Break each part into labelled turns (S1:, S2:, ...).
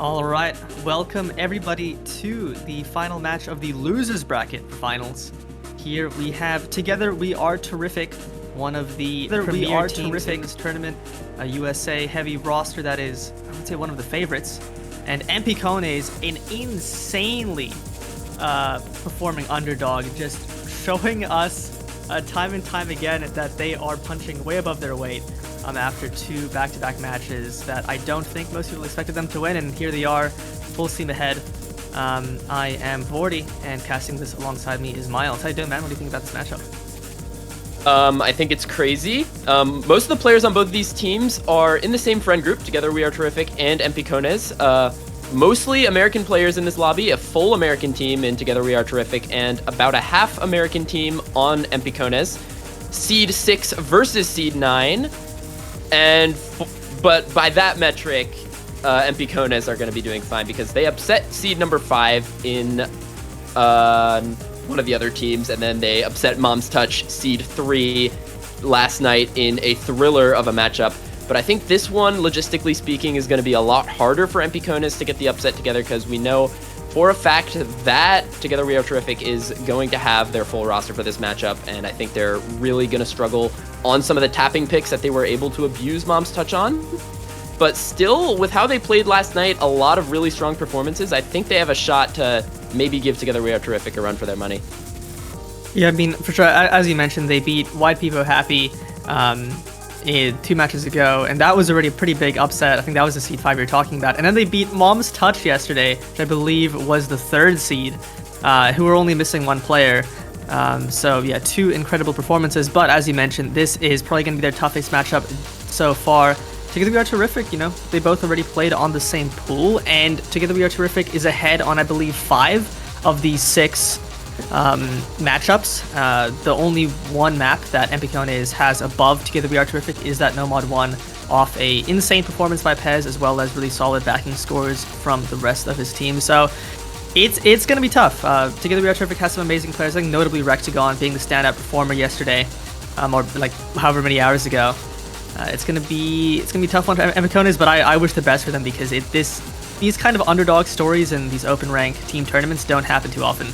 S1: All right, welcome everybody to the final match of the losers bracket finals. Here we have Together We Are Terrific, one of the premier teams in this tournament, a USA heavy roster that is, I would say, one of the favorites, and EMPICONES, an insanely performing underdog, just showing us time and time again that they are punching way above their weight. After two back-to-back matches that I don't think most people expected them to win, and here they are, full steam ahead. I am Vordy, and casting this alongside me is Miles. How you doing, man? What do you think about this matchup?
S2: I think it's crazy. Most of the players on both of these teams are in the same friend group, Together We Are Terrific and EMPICONES. Mostly American players in this lobby, a full American team in Together We Are Terrific, and about a half American team on EMPICONES. Seed 6 versus Seed 9. But by that metric, EMPICONES are going to be doing fine because they upset seed number 5 in one of the other teams, and then they upset Mom's Touch seed 3 last night in a thriller of a matchup. But I think this one, logistically speaking, is going to be a lot harder for EMPICONES to get the upset together because we know for a fact that Together We Are Terrific is going to have their full roster for this matchup, and I think they're really going to struggle on some of the tapping picks that they were able to abuse Mom's Touch on. But still, with how they played last night, a lot of really strong performances, I think they have a shot to maybe give Together We Are Terrific a run for their money.
S1: Yeah, I mean, for sure, as you mentioned, they beat White People Happy 2 matches ago, and that was already a pretty big upset. I think that was the seed 5 you're talking about. And then they beat Mom's Touch yesterday, which I believe was the 3rd seed, who were only missing 1 player. So yeah, 2 incredible performances, but as you mentioned, this is probably going to be their toughest matchup so far. Together We Are Terrific, you know, they both already played on the same pool, and Together We Are Terrific is ahead on, I believe, 5 of these 6 matchups. The only one map that EMPICONES has above Together We Are Terrific is that Nomad 1 off a insane performance by Pez, as well as really solid backing scores from the rest of his team. So it's going to be tough. Together We Are Terrific has some amazing players, I think notably Rectagon being the standout performer yesterday, or like however many hours ago. It's gonna be tough on EMPICONES, but I wish the best for them because these kind of underdog stories and these open rank team tournaments don't happen too often.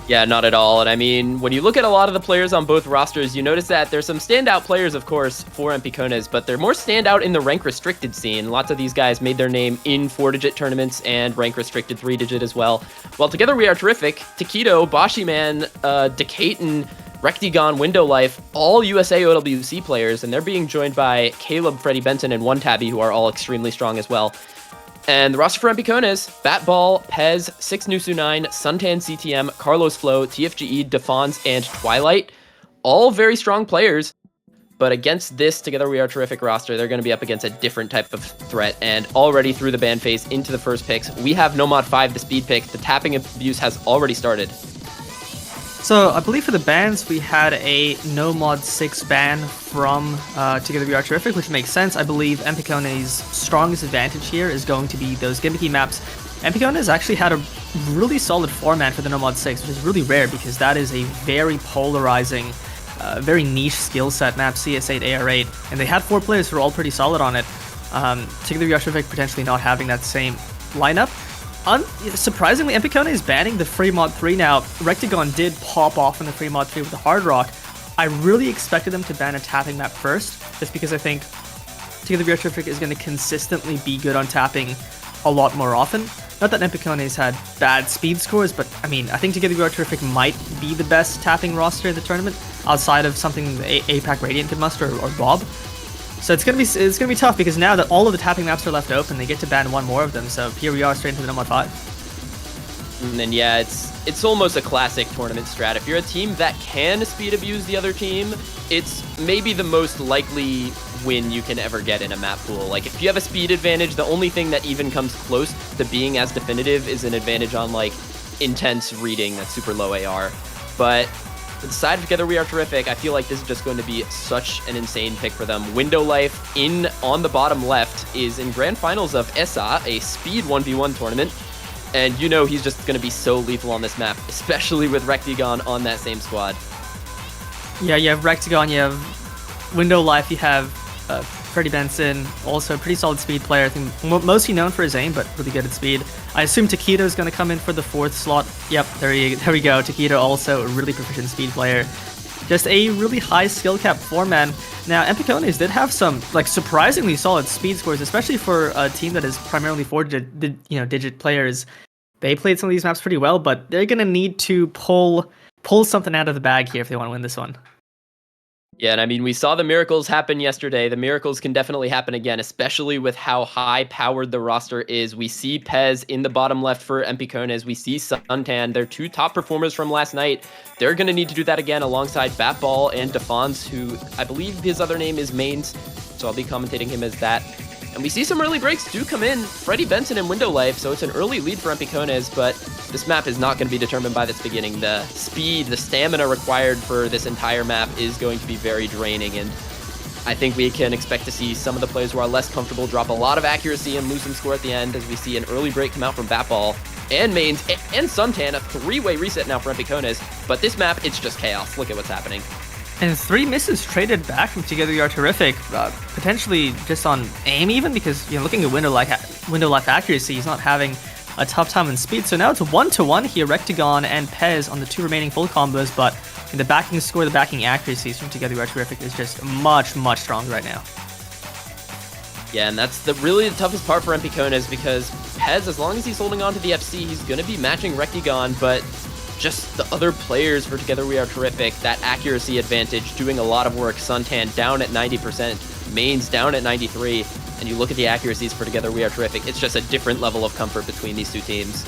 S2: Yeah, not at all. And I mean, when you look at a lot of the players on both rosters, you notice that there's some standout players, of course, for EMPICONES, but they're more standout in the rank restricted scene. Lots of these guys made their name in 4-digit tournaments and rank restricted 3-digit as well. While Together We Are Terrific, Taquito, Boshiman, Decaton, Rectagon, Window Life, all USA OWC players, and they're being joined by Caleb, Freddie Benson, and One Tabby, who are all extremely strong as well. And the roster for EMPICONES, Batball, Pez, 6nusu9, Suntan CTM, Carlos Flow, TFGE, Defons, and Twilight. All very strong players. But against this Together We Are Terrific roster, they're going to be up against a different type of threat. And already through the ban phase into the first picks, we have Nomad 5, the speed pick. The tapping abuse has already started.
S1: So I believe for the bans, we had a Nomad 6 ban from Together We Are Terrific, which makes sense. I believe EMPICONES' strongest advantage here is going to be those gimmicky maps. EMPICONES actually had a really solid 4-man for the Nomad 6, which is really rare because that is a very polarizing, very niche skill set map, CS8, AR8, and they had 4 players who are all pretty solid on it. Together We Are Terrific potentially not having that same lineup. Surprisingly, EMPICONES banning the free mod 3 now. Rectagon did pop off in the free mod 3 with the Hard Rock. I really expected them to ban a tapping map first, just because I think Together We Are Terrific is going to consistently be good on tapping a lot more often. Not that EMPICONES had bad speed scores, but I mean, I think Together We Are Terrific might be the best tapping roster in the tournament, outside of something APAC Radiant could muster or Bob. So it's gonna be tough because now that all of the tapping maps are left open, they get to ban 1 more of them. So here we are, straight into the Nomad 5.
S2: And then yeah, it's almost a classic tournament strat. If you're a team that can speed abuse the other team, it's maybe the most likely win you can ever get in a map pool. Like if you have a speed advantage, the only thing that even comes close to being as definitive is an advantage on like intense reading that's super low AR. But the side of Together We Are Terrific, I feel like this is just going to be such an insane pick for them. Window Life on the bottom left is in grand finals of ESA, a speed 1v1 tournament. And you know he's just going to be so lethal on this map, especially with Rectagon on that same squad.
S1: Yeah, you have Rectagon, you have Window Life, you have Freddie Benson, also a pretty solid speed player. I think mostly known for his aim, but really good at speed. I assume Taquito is going to come in for the 4th slot. Yep, there we go. Taquito also a really proficient speed player. Just a really high skill cap 4-man. Now, EMPICONES did have some surprisingly solid speed scores, especially for a team that is primarily 4-digit players. They played some of these maps pretty well, but they're gonna need to pull something out of the bag here if they want to win this one.
S2: Yeah, and I mean, we saw the miracles happen yesterday. The miracles can definitely happen again, especially with how high-powered the roster is. We see Pez in the bottom left for EMPICONES. We see Suntan, their 2 top performers from last night. They're going to need to do that again alongside Batball and Defons, who I believe his other name is Mains, so I'll be commentating him as that. And we see some early breaks do come in. Freddie Benson and Window Life, so it's an early lead for EMPICONES, but this map is not going to be determined by this beginning. The speed, the stamina required for this entire map is going to be very draining, and I think we can expect to see some of the players who are less comfortable drop a lot of accuracy and lose some score at the end, as we see an early break come out from Batball and Mains and Suntan, a 3-way reset now for EMPICONES. But this map, it's just chaos. Look at what's happening.
S1: And 3 misses traded back from Together We Are Terrific, potentially just on aim even, because looking at window life accuracy, he's not having a tough time in speed. So now it's 1-1 here, Rectagon and Pez on the 2 remaining full combos, but in the backing score, the backing accuracies from Together We Are Terrific is just much, much stronger right now.
S2: Yeah, and that's really the toughest part for EMPICONES, because Pez, as long as he's holding on to the FC, he's going to be matching Rectagon, but just the other players for Together We Are Terrific, that accuracy advantage doing a lot of work. Suntan down at 90%, Mains down at 93, and you look at the accuracies for Together We Are Terrific, it's just a different level of comfort between these 2 teams.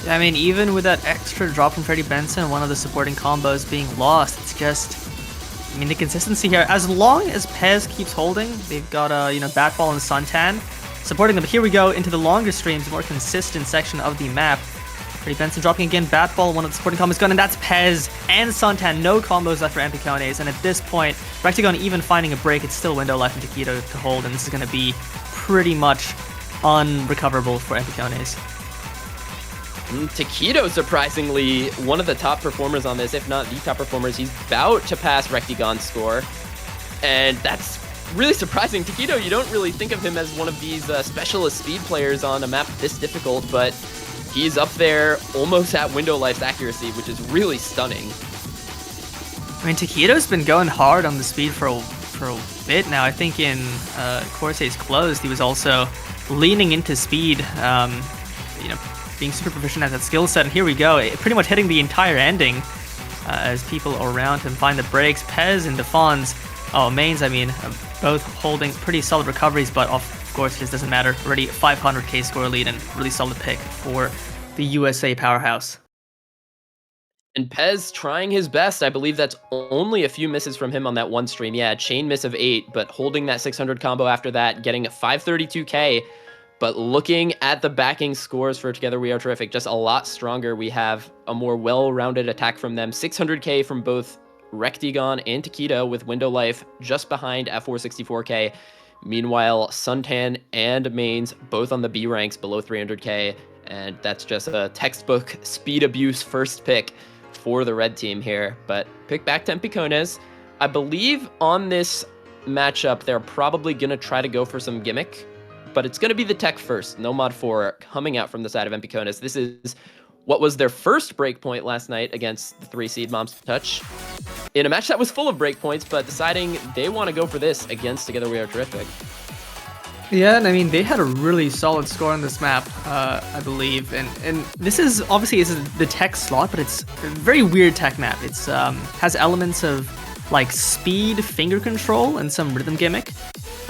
S1: Yeah, I mean, even with that extra drop from Freddie Benson, one of the supporting combos being lost, it's just, I mean, the consistency here, as long as Pez keeps holding, they've got, Batball and Suntan supporting them. But here we go into the longer streams, more consistent section of the map. Freddie Benson dropping again, Batball, one of the supporting combos gone, and that's Pez and Suntan. No combos left for EMPICONES, and at this point, Rectagon even finding a break, it's still Window Life and Taquito to hold, and this is going to be pretty much unrecoverable for EMPICONES.
S2: Taquito, surprisingly, one of the top performers on this, if not the top performers. He's about to pass Rectagon's score, and that's really surprising. Taquito, you don't really think of him as one of these specialist speed players on a map this difficult, but he's up there almost at Window Life's accuracy, which is really stunning.
S1: I mean, Taquito's been going hard on the speed for a bit now. I think in Corsair's Closed, he was also leaning into speed, being super proficient at that skill set. And here we go, pretty much hitting the entire ending as people around him find the breaks. Pez and Defons, Mains, I mean, both holding pretty solid recoveries, but of course, it just doesn't matter. Already 500k score lead and really solid pick for the USA powerhouse.
S2: And Pez trying his best. I believe that's only a few misses from him on that one stream. Yeah, chain miss of 8, but holding that 600 combo after that, getting a 532k. But looking at the backing scores for Together We Are Terrific, just a lot stronger. We have a more well-rounded attack from them. 600k from both Rectagon and Taquito, with Window Life just behind at 464k. Meanwhile, Suntan and Mains both on the B ranks below 300k. And that's just a textbook speed abuse first pick for the red team here. But pick back to EMPICONES. I believe on this matchup, they're probably going to try to go for some gimmick, but it's going to be the tech first. No Mod 4 coming out from the side of EMPICONES. This is what was their first breakpoint last night against the 3-seed Moms Touch, in a match that was full of breakpoints, but deciding they want to go for this against Together We Are Terrific.
S1: Yeah, and I mean, they had a really solid score on this map, I believe. And this is, obviously, the tech slot, but it's a very weird tech map. It's has elements of, like, speed, finger control, and some rhythm gimmick.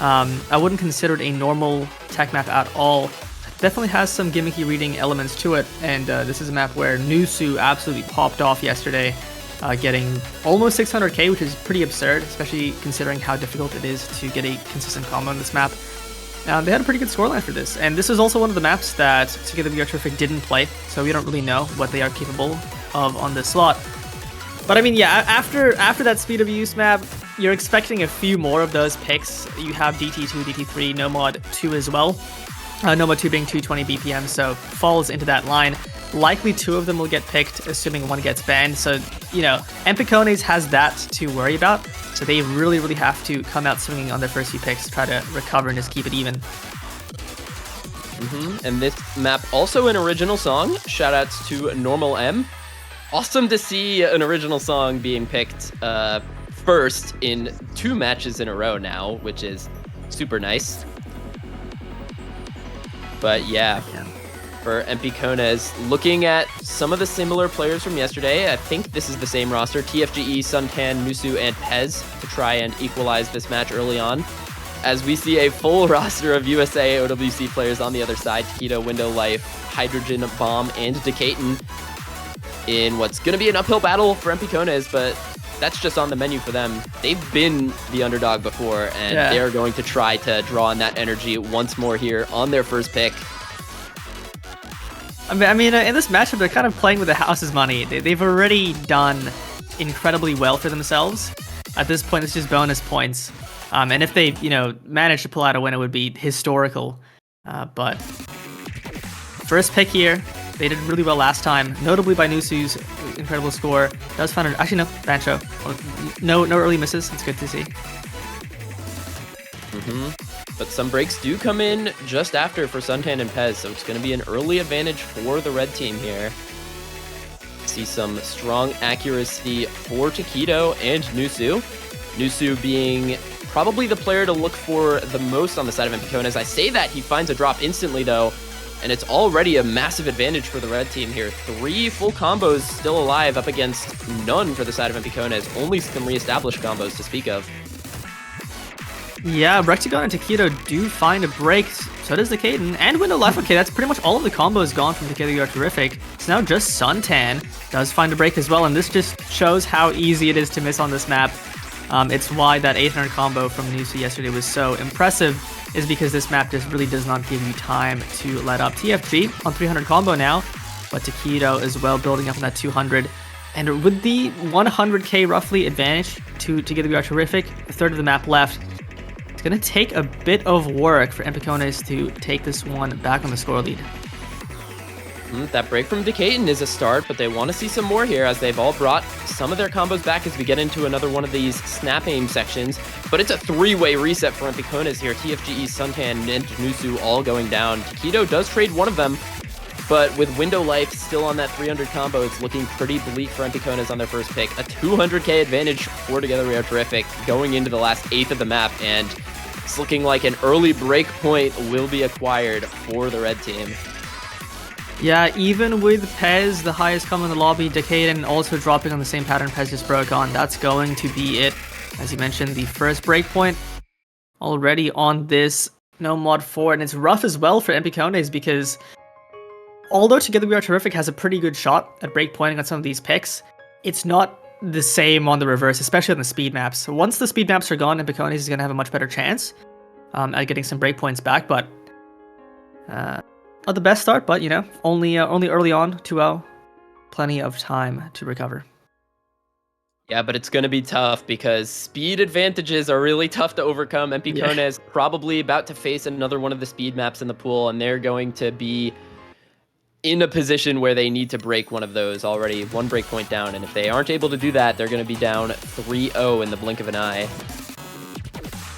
S1: I wouldn't consider it a normal tech map at all. Definitely has some gimmicky reading elements to it, and this is a map where Nusu absolutely popped off yesterday, getting almost 600k, which is pretty absurd, especially considering how difficult it is to get a consistent combo on this map. They had a pretty good scoreline for this, and this is also one of the maps that Together We Are Terrific didn't play, so we don't really know what they are capable of on this slot. But I mean, yeah, after that speed abuse map, you're expecting a few more of those picks. You have DT2, DT3, No Mod 2 as well. No Mod 2 being 220 BPM, so falls into that line. Likely 2 of them will get picked, assuming 1 gets banned. So, you know, EMPICONES has that to worry about. So they really, really have to come out swinging on their first few picks, try to recover and just keep it even.
S2: And this map also an original song. Shoutouts to Normal M. Awesome to see an original song being picked first in 2 matches in a row now, which is super nice. But yeah, for EMPICONES, looking at some of the similar players from yesterday, I think this is the same roster. TFGE, Suntan, Nusu, and Pez to try and equalize this match early on. As we see a full roster of USA OWC players on the other side, Taquito, Window Life, Hydrogen Bomb, and Decaton in what's going to be an uphill battle for EMPICONES, but that's just on the menu for them. They've been the underdog before, and they're going to try to draw on that energy once more here on their first pick.
S1: I mean, in this matchup, they're kind of playing with the house's money. They've already done incredibly well for themselves. At this point, it's just bonus points. And if they, you know, manage to pull out a win, it would be historical. But first pick here, they did really well last time, notably by Nusu's incredible score. Does find an, actually no, Bancho. No early misses. It's good to see.
S2: But some breaks do come in just after for Suntan and Pez, so it's going to be an early advantage for the red team here. See some strong accuracy for Taquito and Nusu. Nusu being probably the player to look for the most on the side of EMPICONES. I say that, he finds a drop instantly though, and it's already a massive advantage for the red team here. 3 full combos still alive up against none for the side of EMPICONES. Only some reestablished combos to speak of.
S1: Yeah, Rectagon and Taquito do find a break. So does Decaton and Window Life. Okay, that's pretty much all of the combos gone from Together You Are Terrific. So now just Suntan does find a break as well, and this just shows how easy it is to miss on this map. It's why that 800 combo from Nusu yesterday was so impressive, is because this map just really does not give you time to let up. TFG on 300 combo now, but Taquito as well building up on that 200. And with the 100k roughly advantage to Together We Are Terrific, a third of the map left, it's going to take a bit of work for EMPICONES to take this one back on the score lead.
S2: That break from Decaton is a start, but they want to see some more here as they've all brought some of their combos back as we get into another one of these snap aim sections. But it's a 3-way reset for EMPICONES here. TFGE, Suntan, and Nusu all going down. Taquito does trade one of them, but with Window Life still on that 300 combo, it's looking pretty bleak for EMPICONES on their first pick. A 200k advantage for Together We Are Terrific going into the last 1/8 of the map, and it's looking like an early break point will be acquired for the red team.
S1: Yeah, even with Pez, the highest combo in the lobby, Decaton also dropping on the same pattern Pez just broke on, that's going to be it. As you mentioned, the first breakpoint already on this No Mod 4, and it's rough as well for EMPICONES because although Together We Are Terrific has a pretty good shot at breakpointing on some of these picks, it's not the same on the reverse, especially on the speed maps. So once the speed maps are gone, EMPICONES is going to have a much better chance at getting some breakpoints back, but not the best start, but you know, only early on, 2-0, plenty of time to recover.
S2: Yeah, but it's going to be tough because speed advantages are really tough to overcome. EMPICONES probably about to face another one of the speed maps in the pool, and they're going to be in a position where they need to break one of those. Already 1 breakpoint down, and if they aren't able to do that, they're going to be down 3-0 in the blink of an eye.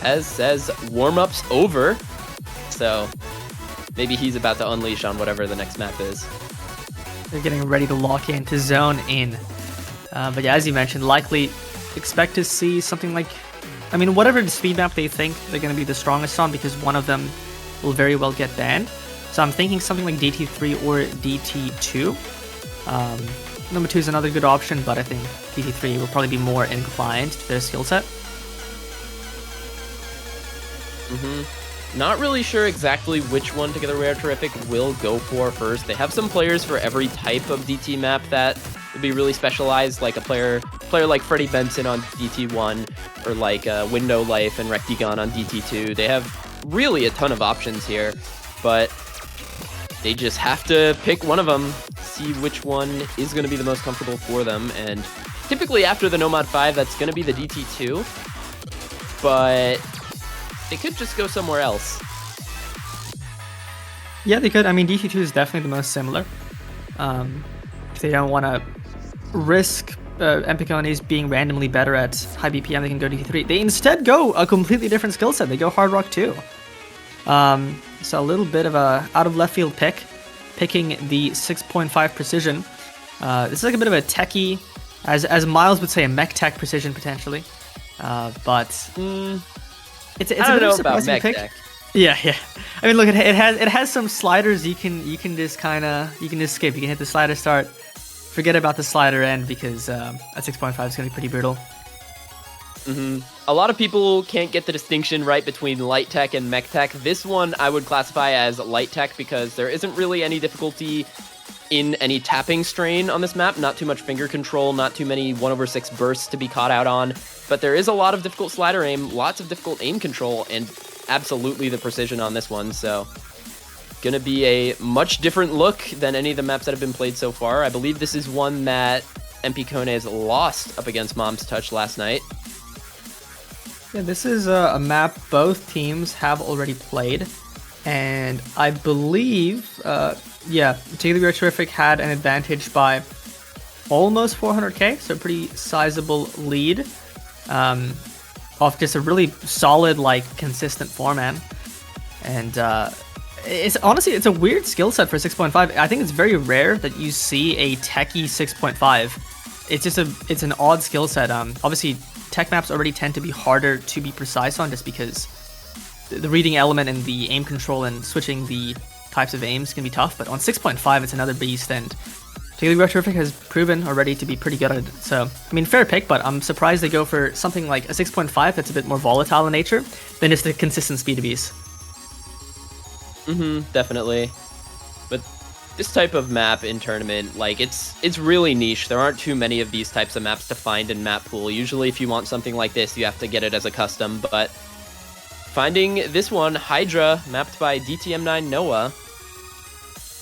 S2: As says, warm-up's over, so maybe he's about to unleash on whatever the next map is.
S1: They're getting ready to lock in, to zone in. But yeah, as you mentioned, likely expect to see something like, I mean, whatever the speed map they think they're going to be the strongest on, because one of them will very well get banned. So I'm thinking something like DT3 or DT2. Number 2 is another good option, but I think DT3 will probably be more inclined to their skill set.
S2: Not really sure exactly which one Together We Are Terrific will go for first. They have some players for every type of DT map that would be really specialized, like a player like Freddie Benson on DT1, or like Window Life and Rectagon on DT2. They have really a ton of options here, but they just have to pick one of them, see which one is going to be the most comfortable for them, and typically after the No Mod 5, that's going to be the DT2, but they could just go somewhere else.
S1: Yeah, they could. I mean, DT2 is definitely the most similar. If they don't want to risk EMPICONES being randomly better at high BPM, they can go to E3. They instead go a completely different skill set. They go Hard Rock 2. So a little bit of a out of left field pick, picking the 6.5 precision. This is like a bit of a techie, as Miles would say, a mech tech precision potentially. But it's a bit of a surprising pick. Tech. Yeah. I mean, look, it has some sliders you can just skip. You can hit the slider start, forget about the slider end because at 6.5 is gonna be pretty brutal.
S2: A lot of people can't get the distinction right between light tech and mech tech. This one I would classify as light tech because there isn't really any difficulty in any tapping strain on this map. Not too much finger control, not too many 1/6 bursts to be caught out on. But there is a lot of difficult slider aim, lots of difficult aim control, and absolutely the precision on this one. So gonna be a much different look than any of the maps that have been played so far. I believe this is one that EMPICONES lost up against Mom's Touch last night.
S1: Yeah, this is a map both teams have already played, and I believe, Together We Are Terrific had an advantage by almost 400k, so a pretty sizable lead, off just a really solid, consistent 4-man, and it's honestly a weird skill set for 6.5. I think it's very rare that you see a techie 6.5. It's an odd skill set. Obviously, tech maps already tend to be harder to be precise on just because the reading element and the aim control and switching the types of aims can be tough. But on 6.5, it's another beast, and Together We Are Terrific has proven already to be pretty good at it. So, I mean, fair pick, but I'm surprised they go for something like a 6.5 that's a bit more volatile in nature than just the consistent speed abuse.
S2: Definitely. But this type of map in tournament, it's really niche. There aren't too many of these types of maps to find in map pool. Usually if you want something like this, you have to get it as a custom, but finding this one, Hydra, mapped by DTM9 Noah,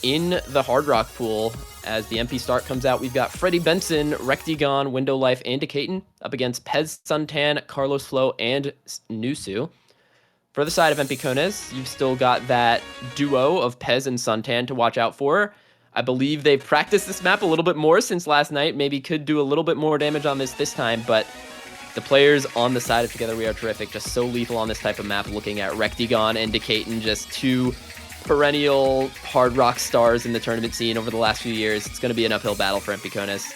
S2: in the Hard Rock pool. As the MP start comes out, we've got Freddie Benson, Rectigon, Window Life, and Decaton up against Pez Suntan, Carlos Flo, and Nusu. For the side of EMPICONES, you've still got that duo of Pez and Suntan to watch out for. I believe they've practiced this map a little bit more since last night, maybe could do a little bit more damage on this time, but the players on the side of Together We Are Terrific just so lethal on this type of map, looking at Rectigon and Decaton, just two perennial hard rock stars in the tournament scene over the last few years. It's going to be an uphill battle for EMPICONES.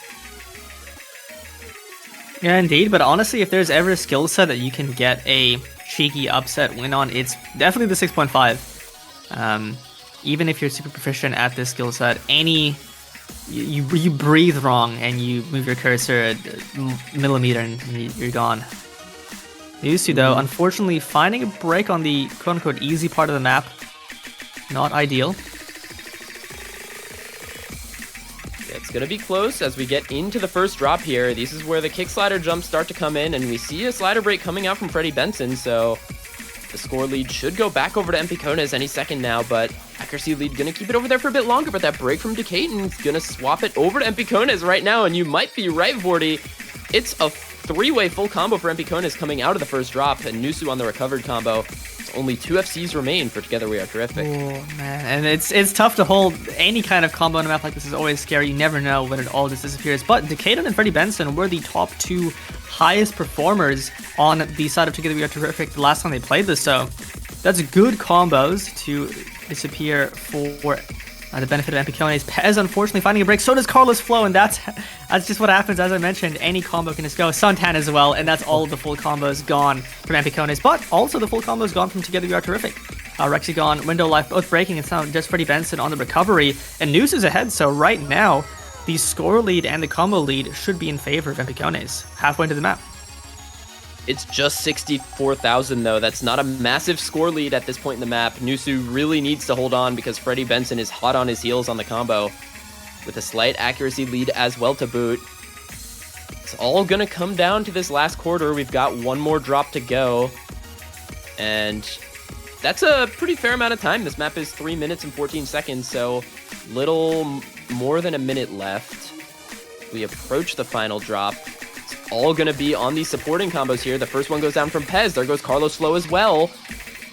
S1: Yeah, indeed, but honestly, if there's ever a skill set that you can get a cheeky upset win on, it's definitely the 6.5. Even if you're super proficient at this skill set, you breathe wrong and you move your cursor a millimeter and you're gone. Nusu, though, unfortunately finding a break on the quote-unquote easy part of the map, not ideal.
S2: It's going to be close as we get into the first drop here. This is where the kick slider jumps start to come in, and we see a slider break coming out from Freddie Benson, so the score lead should go back over to EMPICONES any second now, but accuracy lead going to keep it over there for a bit longer, but that break from Decaton is going to swap it over to EMPICONES right now, and you might be right, Vorty. It's a three-way full combo for EMPICONES coming out of the first drop, and Nusu on the recovered combo. Only 2 FCs remain for Together We Are Terrific.
S1: Oh, man. And it's tough to hold any kind of combo in a map like this. Is always scary. You never know when it all just disappears. But Decaton and Freddie Benson were the top 2 highest performers on the side of Together We Are Terrific the last time they played this. So that's good combos to disappear for the benefit of EMPICONES. Pez unfortunately finding a break. So does Carlos Flo, and that's just what happens. As I mentioned, any combo can just go. Suntan as well, and that's all of the full combos gone from EMPICONES. But also the full combos gone from Together We Are Terrific. Rexigon, Window Life, both breaking. It's now just Freddie Benson on the recovery, and Noose is ahead. So right now, the score lead and the combo lead should be in favor of EMPICONES. Halfway into the map.
S2: It's just 64,000 though. That's not a massive score lead at this point in the map. Nusu really needs to hold on because Freddie Benson is hot on his heels on the combo with a slight accuracy lead as well to boot. It's all going to come down to this last quarter. We've got one more drop to go, and that's a pretty fair amount of time. This map is 3 minutes and 14 seconds, so little more than a minute left. We approach the final drop. All going to be on these supporting combos here. The first one goes down from Pez. There goes Carlos Flo as well.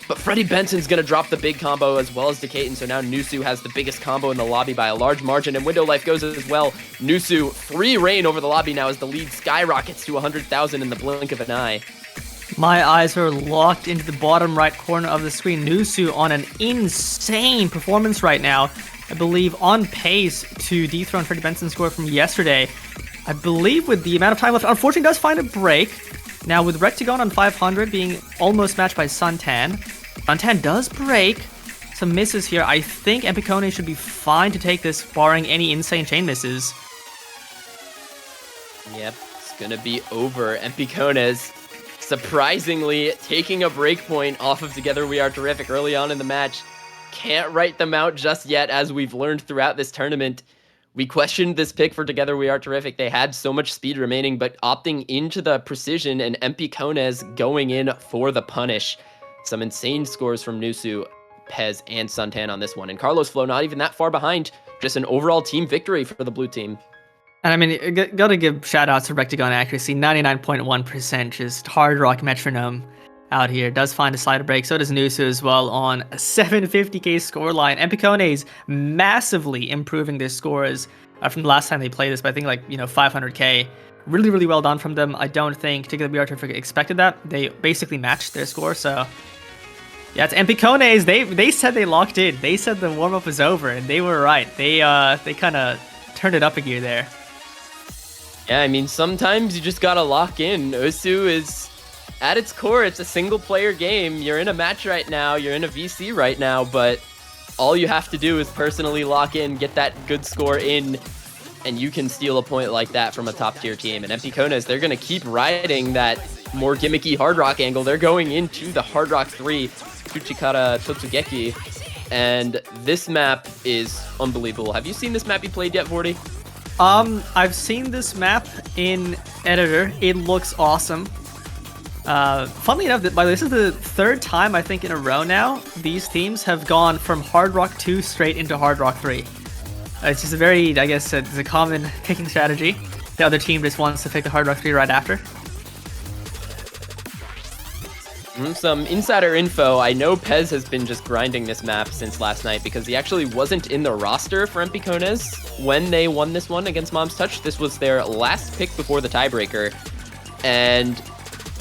S2: But Freddie Benson's going to drop the big combo as well as Decaton, so now Nusu has the biggest combo in the lobby by a large margin, and Window Life goes as well. Nusu, free reign over the lobby now as the lead skyrockets to 100,000 in the blink of an eye.
S1: My eyes are locked into the bottom right corner of the screen. Nusu on an insane performance right now. I believe on pace to dethrone Freddie Benson's score from yesterday. I believe with the amount of time left, unfortunately does find a break. Now with Rectagon on 500 being almost matched by Suntan. Suntan does break. Some misses here. I think EMPICONES should be fine to take this, barring any insane chain misses.
S2: Yep, it's gonna be over. EMPICONES surprisingly taking a break point off of Together We Are Terrific early on in the match. Can't write them out just yet, as we've learned throughout this tournament. We questioned this pick for Together We Are Terrific. They had so much speed remaining, but opting into the precision, and EMPICONES going in for the punish. Some insane scores from Nusu, Pez, and Suntan on this one. And Carlos Flo not even that far behind. Just an overall team victory for the blue team.
S1: And I mean, gotta give shout outs to Rectagon accuracy. 99.1%, just hard rock metronome out here. Does find a slider break. So does Nusu as well on a 750k scoreline. EMPICONES massively improving their scores from the last time they played this, but I think like, 500k. Really, really well done from them. I don't think Together We Are Terrific expected that. They basically matched their score, so yeah, it's EMPICONES. They said they locked in. They said the warm-up was over, and they were right. They kind of turned it up a gear there.
S2: Yeah, I mean, sometimes you just gotta lock in. Osu is, at its core, it's a single-player game. You're in a match right now, you're in a VC right now, but all you have to do is personally lock in, get that good score in, and you can steal a point like that from a top-tier team. And EMPICONES, they're gonna keep riding that more gimmicky Hard Rock angle. They're going into the Hard Rock 3, Tsuchikara Totsugeki, and this map is unbelievable. Have you seen this map be played yet, Vorty?
S1: I've seen this map in editor. It looks awesome. Funnily enough, by the way, this is the third time I think in a row now these teams have gone from Hard Rock 2 straight into Hard Rock 3. It's just a very, I guess, it's a common picking strategy. The other team just wants to pick the Hard Rock 3 right after.
S2: Some insider info. I know Pez has been just grinding this map since last night because he actually wasn't in the roster for EMPICONES when they won this one against Mom's Touch. This was their last pick before the tiebreaker. And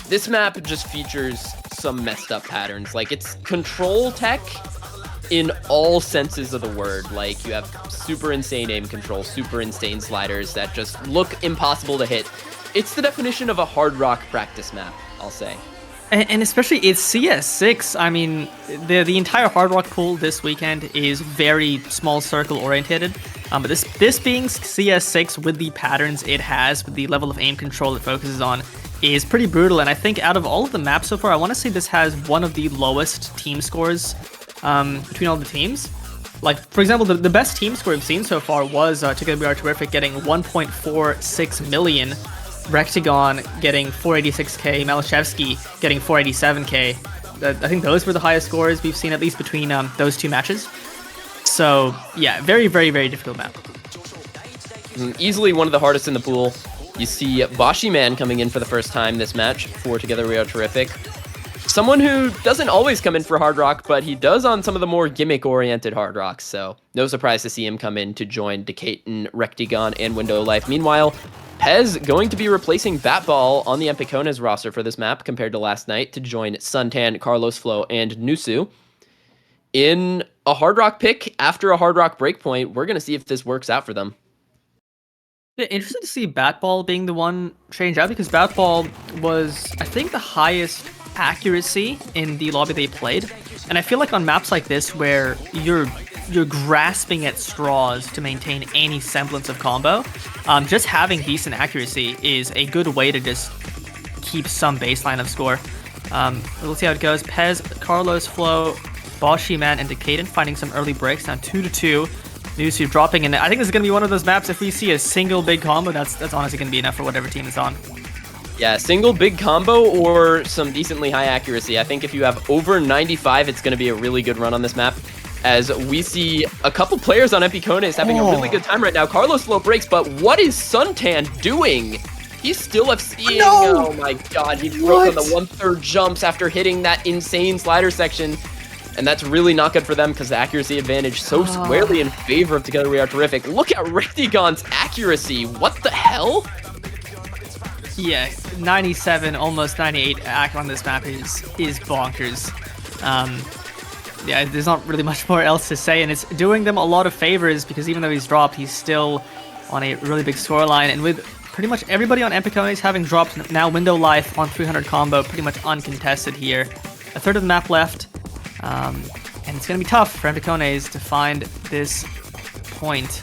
S2: this map just features some messed up patterns. Like, it's control tech in all senses of the word. Like, you have super insane aim control, super insane sliders that just look impossible to hit. It's the definition of a Hard Rock practice map, I'll say.
S1: And especially it's CS6. I mean, the entire Hard Rock pool this weekend is very small circle orientated. But this being CS6 with the patterns it has, with the level of aim control it focuses on, is pretty brutal. And I think out of all of the maps so far, I want to say this has one of the lowest team scores between all the teams. Like, for example, the best team score we've seen so far was Together We Are Terrific getting 1.46 million. Rectagon getting 486k, Malashevsky getting 487k. I think those were the highest scores we've seen, at least between those two matches. So yeah, very, very, very difficult map.
S2: Easily one of the hardest in the pool. You see Bashi Man coming in for the first time this match for Together We Are Terrific. Someone who doesn't always come in for Hard Rock, but he does on some of the more gimmick-oriented Hard Rocks, so no surprise to see him come in to join Decaton, Rectagon, and Window Life. Meanwhile, Pez going to be replacing Batball on the EMPICONES roster for this map compared to last night to join Suntan, Carlos Flo, and Nusu. In a Hard Rock pick after a Hard Rock breakpoint, we're going to see if this works out for them.
S1: Yeah, interesting to see Batball being the one change out, because Batball was, I think, the highest accuracy in the lobby they played. And I feel like on maps like this where you're grasping at straws to maintain any semblance of combo, just having decent accuracy is a good way to just keep some baseline of score. We'll see how it goes. Pez, Carlos, Flo, Bashi Man, and Decaton finding some early breaks, now 2-2. Nusu dropping in. I think this is going to be one of those maps, if we see a single big combo, that's honestly going to be enough for whatever team is on.
S2: Yeah, single big combo or some decently high accuracy. I think if you have over 95, it's going to be a really good run on this map. As we see a couple players on EMPICONES having a really good time right now. Carlos Flo breaks, but what is Suntan doing? He's still FCing.
S1: No!
S2: Oh my god, he broke on the
S1: What?
S2: 1/3 jumps after hitting that insane slider section. And that's really not good for them because the accuracy advantage so squarely in favor of Together We Are Terrific. Look at Rectigon's accuracy. What the hell?
S1: Yeah, 97, almost 98 act on this map is bonkers. Yeah, there's not really much more else to say, and it's doing them a lot of favors because even though he's dropped, he's still on a really big scoreline. And with pretty much everybody on EMPICONES having dropped now, Window Life on 300 combo, pretty much uncontested here. A third of the map left, and it's going to be tough for EMPICONES to find this point.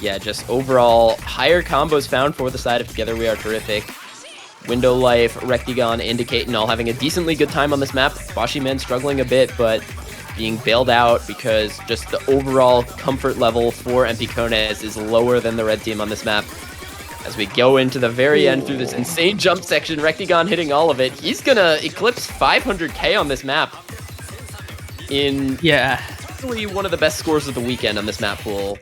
S2: Yeah, just overall higher combos found for the side of Together We Are Terrific. Window Life, Rectigon, and Caton all having a decently good time on this map. Bashiman struggling a bit, but being bailed out because just the overall comfort level for EMPICONES is lower than the red team on this map. As we go into the very end through this insane jump section, Rectigon hitting all of it. He's gonna eclipse 500k on this map in probably one of the best scores of the weekend on this map pool,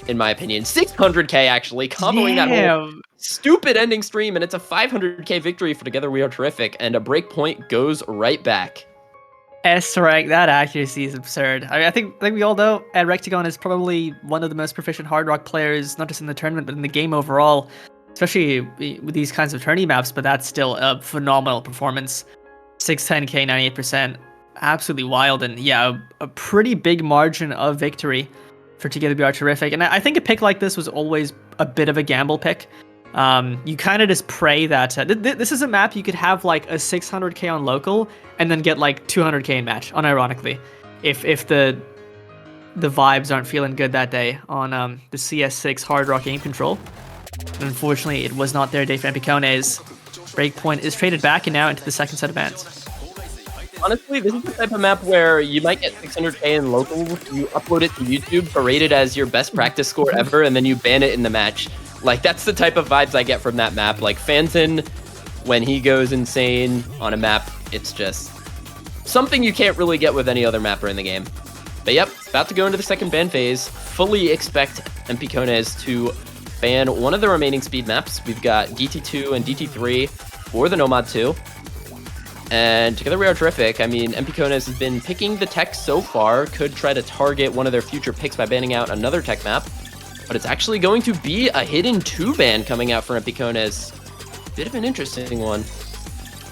S2: in my opinion. 600k actually, comboing that whole stupid ending stream, and it's a 500k victory for Together We Are Terrific, and a breakpoint goes right back.
S1: S-rank, that accuracy is absurd. I think we all know Rectigon is probably one of the most proficient Hard Rock players, not just in the tournament, but in the game overall, especially with these kinds of tourney maps, but that's still a phenomenal performance. 610k, 98%, absolutely wild, and yeah, a pretty big margin of victory for Together We Are Terrific. And I think a pick like this was always a bit of a gamble pick. You kind of just pray that this is a map you could have like a 600k on local and then get like 200k in match, unironically, if the vibes aren't feeling good that day on the CS6 Hard Rock game control. And unfortunately, it was not their day for EMPICONES. Breakpoint is traded back and now into the second set of bans.
S2: Honestly, this is the type of map where you might get 600k in local, you upload it to YouTube, berate it as your best practice score ever, and then you ban it in the match. Like, that's the type of vibes I get from that map. Like, Phantom, when he goes insane on a map, it's just something you can't really get with any other mapper in the game. But yep, about to go into the second ban phase. Fully expect EMPICONES to ban one of the remaining speed maps. We've got DT2 and DT3 for the Nomad 2. And Together We Are Terrific. I mean, EMPICONES has been picking the tech so far, could try to target one of their future picks by banning out another tech map. But it's actually going to be a hidden 2 ban coming out for EMPICONES. Bit of an interesting one.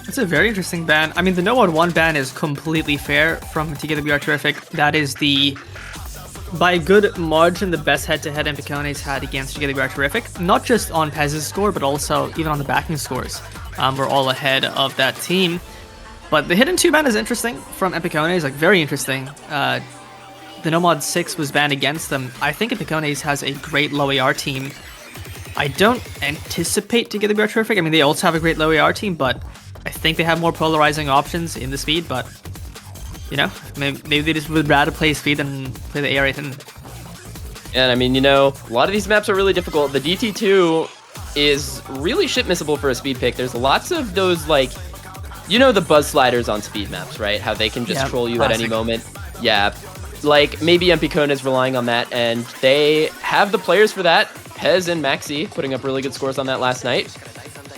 S1: It's a very interesting ban. I mean, the Nomad 1 ban is completely fair from Together We Are Terrific. That is by a good margin, the best head-to-head EMPICONES had against Together We Are Terrific. Not just on Pez's score, but also even on the backing scores. We're all ahead of that team. But the hidden 2 ban is interesting from EMPICONES, like very interesting. The Nomad 6 was banned against them. I think EMPICONES has a great low AR team. I don't anticipate Together We Are Terrific. I mean, they also have a great low AR team, but I think they have more polarizing options in the speed. But, you know, maybe they just would rather play speed than play the AR 8.
S2: And I mean, you know, a lot of these maps are really difficult. The DT2 is really shit missable for a speed pick. There's lots of those, like, you know, the buzz sliders on speed maps, right? How they can just troll you at any moment. Yeah. Like, maybe EMPICONES relying on that, and they have the players for that. Pez and Maxi putting up really good scores on that last night.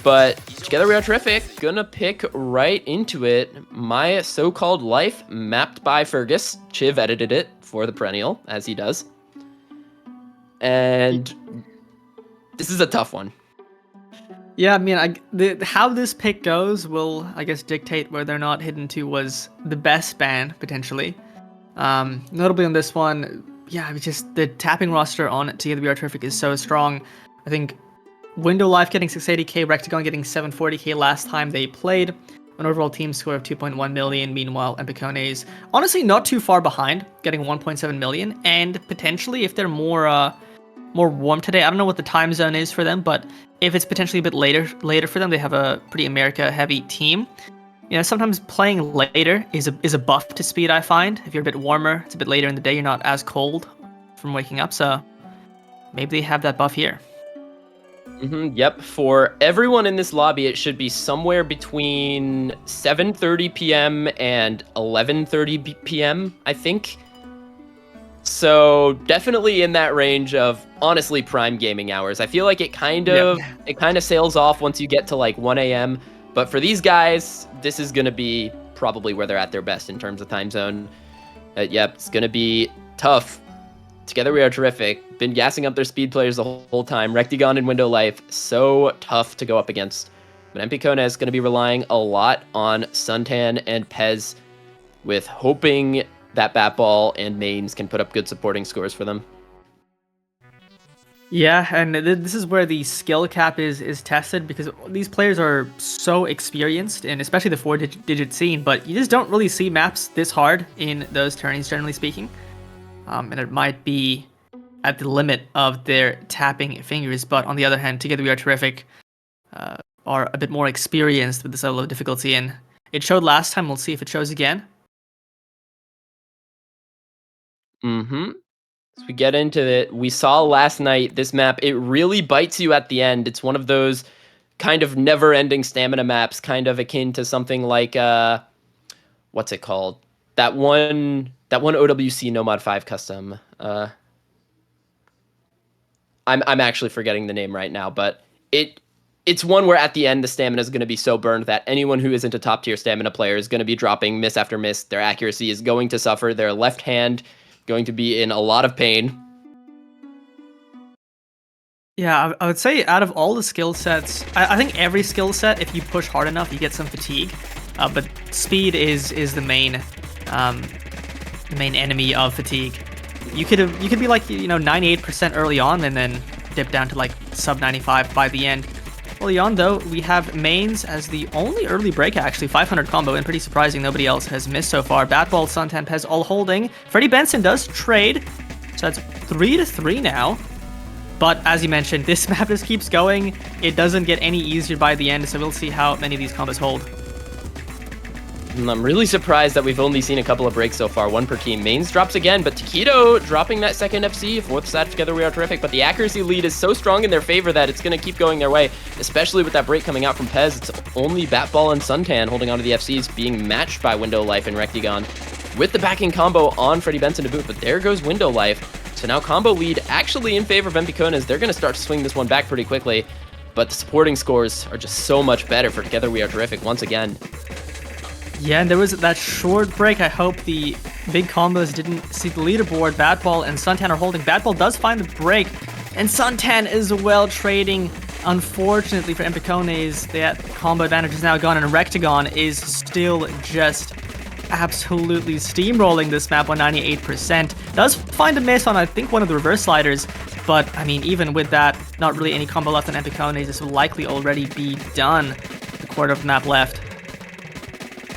S2: But Together We Are Terrific, gonna pick right into it. My So-Called Life, mapped by Fergus. Chiv edited it for the Perennial, as he does. And this is a tough one.
S1: Yeah, I mean, how this pick goes will, I guess, dictate whether or not Hidden 2 was the best ban, potentially. Notably on this one, yeah, just the tapping roster on Together We Are Terrific is so strong. I think Window Life getting 680k, Rectigon getting 740k last time they played. An overall team score of 2.1 million. Meanwhile, EMPICONES honestly not too far behind, getting 1.7 million. And potentially, if they're more warm today, I don't know what the time zone is for them, but if it's potentially a bit later for them, they have a pretty America-heavy team. You know, sometimes playing later is a buff to speed, I find. If you're a bit warmer, it's a bit later in the day, you're not as cold from waking up, so maybe they have that buff here.
S2: Yep, for everyone in this lobby, it should be somewhere between 7:30 p.m. and 11:30 p.m., I think. So definitely in that range of honestly prime gaming hours. I feel like
S1: Yep.
S2: it kind of sails off once you get to like 1 a.m. But for these guys, this is gonna be probably where they're at their best in terms of time zone. Yep, it's gonna be tough. Together we are terrific. Been gassing up their speed players the whole time. Rectigon and Window Life, so tough to go up against. But EMPICONES is going to be relying a lot on Suntan and Pez, with hoping that Batball and Mains can put up good supporting scores for them.
S1: Yeah, and this is where the skill cap is tested, because these players are so experienced, and especially the four-digit scene, but you just don't really see maps this hard in those tourneys, generally speaking. And it might be at the limit of their tapping fingers, but on the other hand, Together We Are Terrific are a bit more experienced with this level of difficulty, and it showed last time. We'll see if it shows again.
S2: As we get into it, we saw last night this map, it really bites you at the end. It's one of those kind of never-ending stamina maps, kind of akin to something like what's it called? That one OWC No Mod 5 custom. I'm actually forgetting the name right now, but it's one where at the end the stamina is going to be so burned that anyone who isn't a top tier stamina player is going to be dropping miss after miss. Their accuracy is going to suffer. Their left hand going to be in a lot of pain.
S1: Yeah, I would say out of all the skill sets, I think every skill set, if you push hard enough, you get some fatigue. But speed is the main enemy of fatigue. You could be like 98% early on and then dip down to like sub 95 by the end. Early on though, we have Mains as the only early break, actually 500 combo, and pretty surprising nobody else has missed so far. Batball, Suntan, Pez all holding. Freddie Benson does trade, so that's 3-3 now. But as you mentioned, this map just keeps going. It doesn't get any easier by the end, so we'll see how many of these combos hold.
S2: I'm really surprised that we've only seen a couple of breaks so far, one per team. Mains drops again, but Taquito dropping that second FC, fourth side Together We Are Terrific, but the accuracy lead is so strong in their favor that it's going to keep going their way, especially with that break coming out from Pez. It's only Batball and Suntan holding onto the FCs, being matched by Window Life and Rectigon, with the backing combo on Freddie Benson to boot, but there goes Window Life. So now combo lead actually in favor of EMPICONES. They're going to start to swing this one back pretty quickly, but the supporting scores are just so much better for Together We Are Terrific once again.
S1: Yeah, and there was that short break. I hope the big combos didn't see the leaderboard. Batball and Suntan are holding. Batball does find the break, and Suntan is well trading. Unfortunately for EMPICONES, that combo advantage is now gone, and Rectigon is still just absolutely steamrolling this map on 98%. Does find a miss on, I think, one of the reverse sliders, but, I mean, even with that, not really any combo left on EMPICONES. This will likely already be done. A quarter of the map left.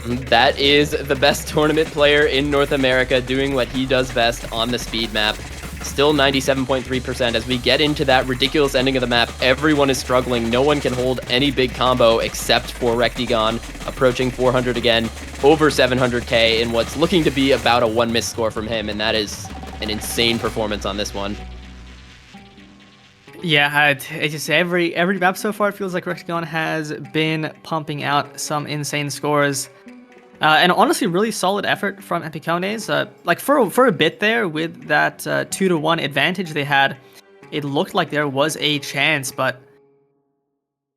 S2: That is the best tournament player in North America doing what he does best on the speed map. Still 97.3%. As we get into that ridiculous ending of the map, everyone is struggling. No one can hold any big combo except for Rectigon, approaching 400 again, over 700k in what's looking to be about a one miss score from him, and that is an insane performance on this one.
S1: Yeah, it's just every map so far, it feels like Rectigon has been pumping out some insane scores. And honestly, really solid effort from EMPICONES. Like for a bit there, with that 2-1 advantage they had, it looked like there was a chance, but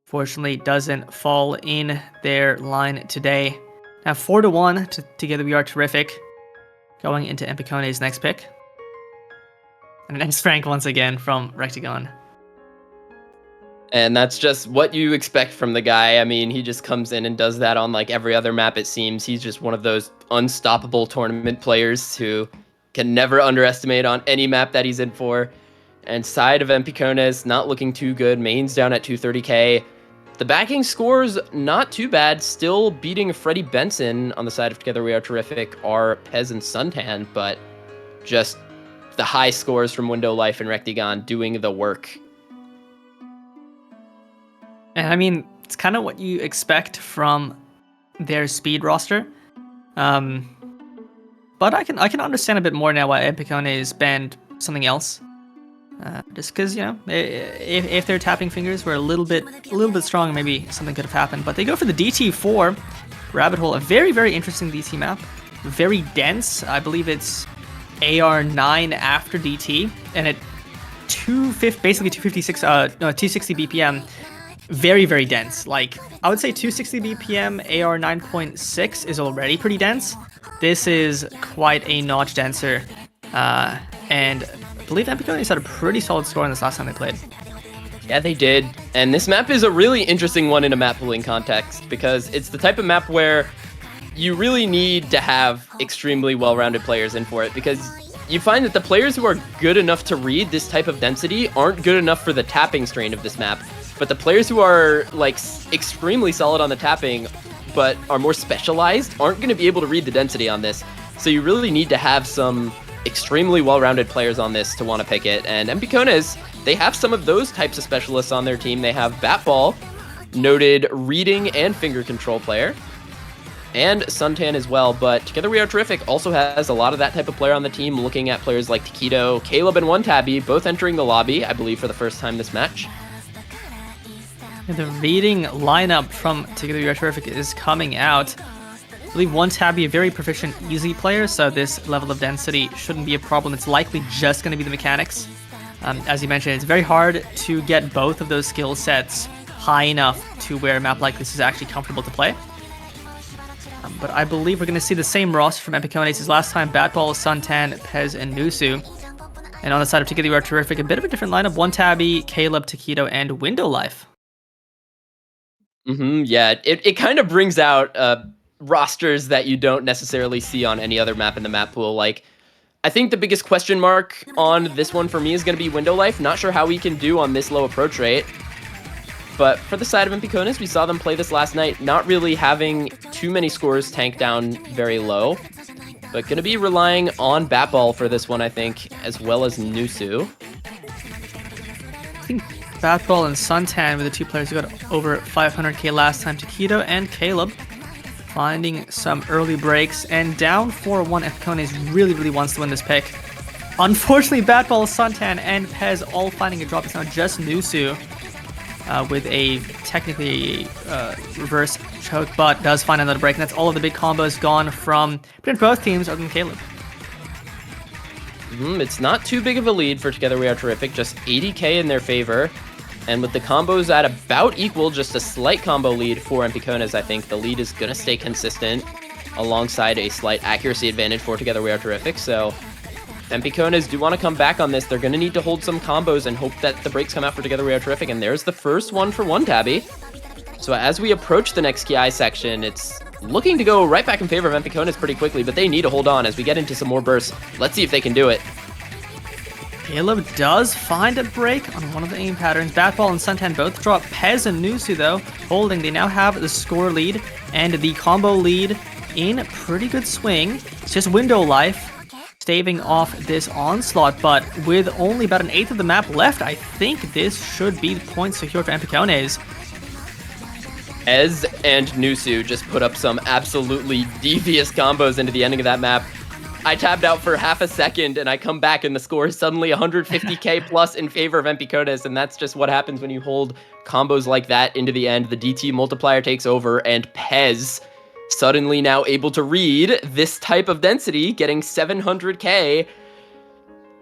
S1: fortunately doesn't fall in their line today. Now 4-1 Together We Are Terrific, going into EMPICONES' next pick. And next rank once again from Rectigon.
S2: And that's just what you expect from the guy. I mean, he just comes in and does that on like every other map, it seems. He's just one of those unstoppable tournament players who can never underestimate on any map that he's in for. And side of EMPICONES, not looking too good. Mains down at 230k. The backing scores, not too bad. Still beating Freddie Benson on the side of Together We Are Terrific are Pez and Suntan, but just the high scores from Window Life and Rectigon doing the work.
S1: And I mean, it's kind of what you expect from their speed roster. But I can understand a bit more now why EMPICONES banned something else. Just because, you know, if their tapping fingers were a little bit stronger, maybe something could have happened. But they go for the DT4 Rabbit Hole, a very, very interesting DT map. Very dense. I believe it's AR9 after DT, and at basically 256, no, 260 BPM, very, very dense. Like, I would say 260 BPM AR 9.6 is already pretty dense. This is quite a notch denser, and I believe EMPICONES had a pretty solid score in this last time they played.
S2: Yeah, they did. And this map is a really interesting one in a map pooling context because it's the type of map where you really need to have extremely well-rounded players in for it, because you find that the players who are good enough to read this type of density aren't good enough for the tapping strain of this map. But the players who are like extremely solid on the tapping but are more specialized aren't going to be able to read the density on this. So you really need to have some extremely well-rounded players on this to want to pick it. And EMPICONES, they have some of those types of specialists on their team. They have Batball, noted reading and finger control player, and Suntan as well. But Together We Are Terrific also has a lot of that type of player on the team, looking at players like Taquito, Caleb, and One Tabby, both entering the lobby, I believe, for the first time this match.
S1: The reading lineup from Together We Are Terrific is coming out. I believe One Tabby, a very proficient easy player, so this level of density shouldn't be a problem. It's likely just going to be the mechanics. As you mentioned, it's very hard to get both of those skill sets high enough to where a map like this is actually comfortable to play. But I believe we're going to see the same roster from EMPICONES as last time: Batball, Suntan, Pez, and Nusu. And on the side of Together We Are Terrific, a bit of a different lineup: One Tabby, Caleb, Taquito, and Window Life.
S2: Yeah, it kind of brings out rosters that you don't necessarily see on any other map in the map pool. Like, I think the biggest question mark on this one for me is going to be Window Life. Not sure how he can do on this low approach rate. But for the side of EMPICONES, we saw them play this last night, not really having too many scores tanked down very low. But going to be relying on Batball for this one, I think, as well as Nusu.
S1: I think Batball and Suntan were the two players who got over 500k last time. Taquito and Caleb finding some early breaks, and down 4-1, EMPICONES really wants to win this pick. Unfortunately, Batball, Suntan, and Pez all finding a drop. It's now just Nusu with a technically reverse choke, but does find another break, and that's all of the big combos gone from both teams other than Caleb.
S2: It's not too big of a lead for Together We Are Terrific, just 80k in their favor. And with the combos at about equal, just a slight combo lead for EMPICONES, I think the lead is going to stay consistent alongside a slight accuracy advantage for Together We Are Terrific. So EMPICONES do want to come back on this. They're going to need to hold some combos and hope that the breaks come out for Together We Are Terrific. And there's the first one for One Tabby. So as we approach the next KI section, it's looking to go right back in favor of EMPICONES pretty quickly, but they need to hold on as we get into some more bursts. Let's see if they can do it.
S1: Caleb does find a break on one of the aim patterns. Batball and Suntan both drop. Pez and Nusu, though, holding. They now have the score lead and the combo lead in pretty good swing. It's just Window Life staving off this onslaught, but with only about an eighth of the map left, I think this should be points secure for EMPICONES.
S2: Ez and Nusu just put up some absolutely devious combos into the ending of that map. I tabbed out for half a second and I come back and the score is suddenly 150k plus in favor of EMPICONES, and that's just what happens when you hold combos like that into the end. The DT multiplier takes over and Pez suddenly now able to read this type of density, getting 700k.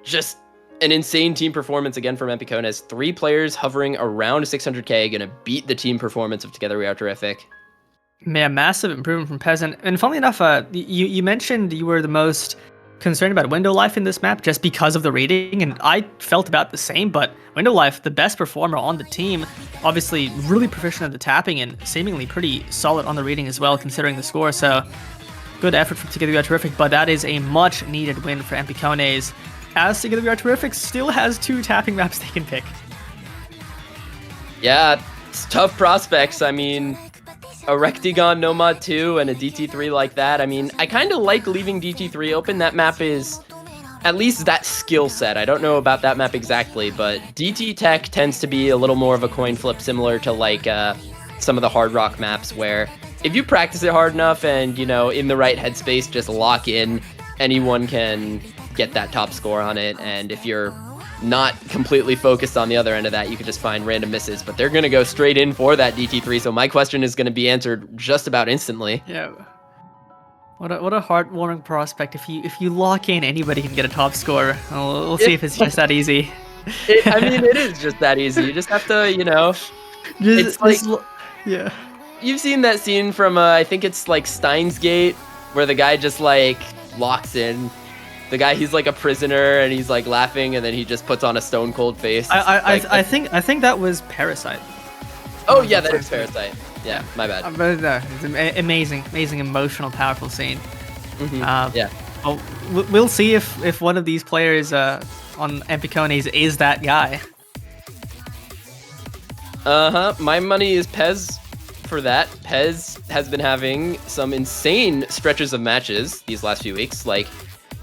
S2: Just an insane team performance again from EMPICONES. 3 players hovering around 600k, gonna beat the team performance of Together We Are Terrific.
S1: Yeah, massive improvement from Peasant. And funnily enough, you mentioned you were the most concerned about Window Life in this map just because of the reading, and I felt about the same, but Window Life, the best performer on the team, obviously really proficient at the tapping and seemingly pretty solid on the reading as well, considering the score. So good effort from Together We Are Terrific, but that is a much needed win for EMPICONES, as Together We Are Terrific still has 2 tapping maps they can pick.
S2: Yeah, it's tough prospects. I mean, a Rectagon Nomad 2 and a DT3 like that. I mean, I kind of like leaving DT3 open. That map is at least that skill set. I don't know about that map exactly, but DT Tech tends to be a little more of a coin flip, similar to like some of the Hard Rock maps, where if you practice it hard enough and, you know, in the right headspace, just lock in, anyone can get that top score on it. And if you're not completely focused on the other end of that, you could just find random misses, but they're going to go straight in for that DT3. So my question is going to be answered just about instantly.
S1: Yeah. What a heartwarming prospect. If you lock in, anybody can get a top score. We'll see if it's just that easy.
S2: I mean, it is just that easy. You just have to, it's
S1: just,
S2: like
S1: yeah.
S2: you've seen that scene from I think it's like Steins Gate, where the guy just like locks in. The guy, he's like a prisoner and he's like laughing, and then he just puts on a stone cold face.
S1: I think that was Parasite.
S2: Oh yeah, that is Parasite. Yeah, my bad.
S1: But it's an amazing, emotional, powerful scene.
S2: Yeah.
S1: Well, we'll see if one of these players on EMPICONES is that guy.
S2: My money is Pez for that. Pez has been having some insane stretches of matches these last few weeks. Like,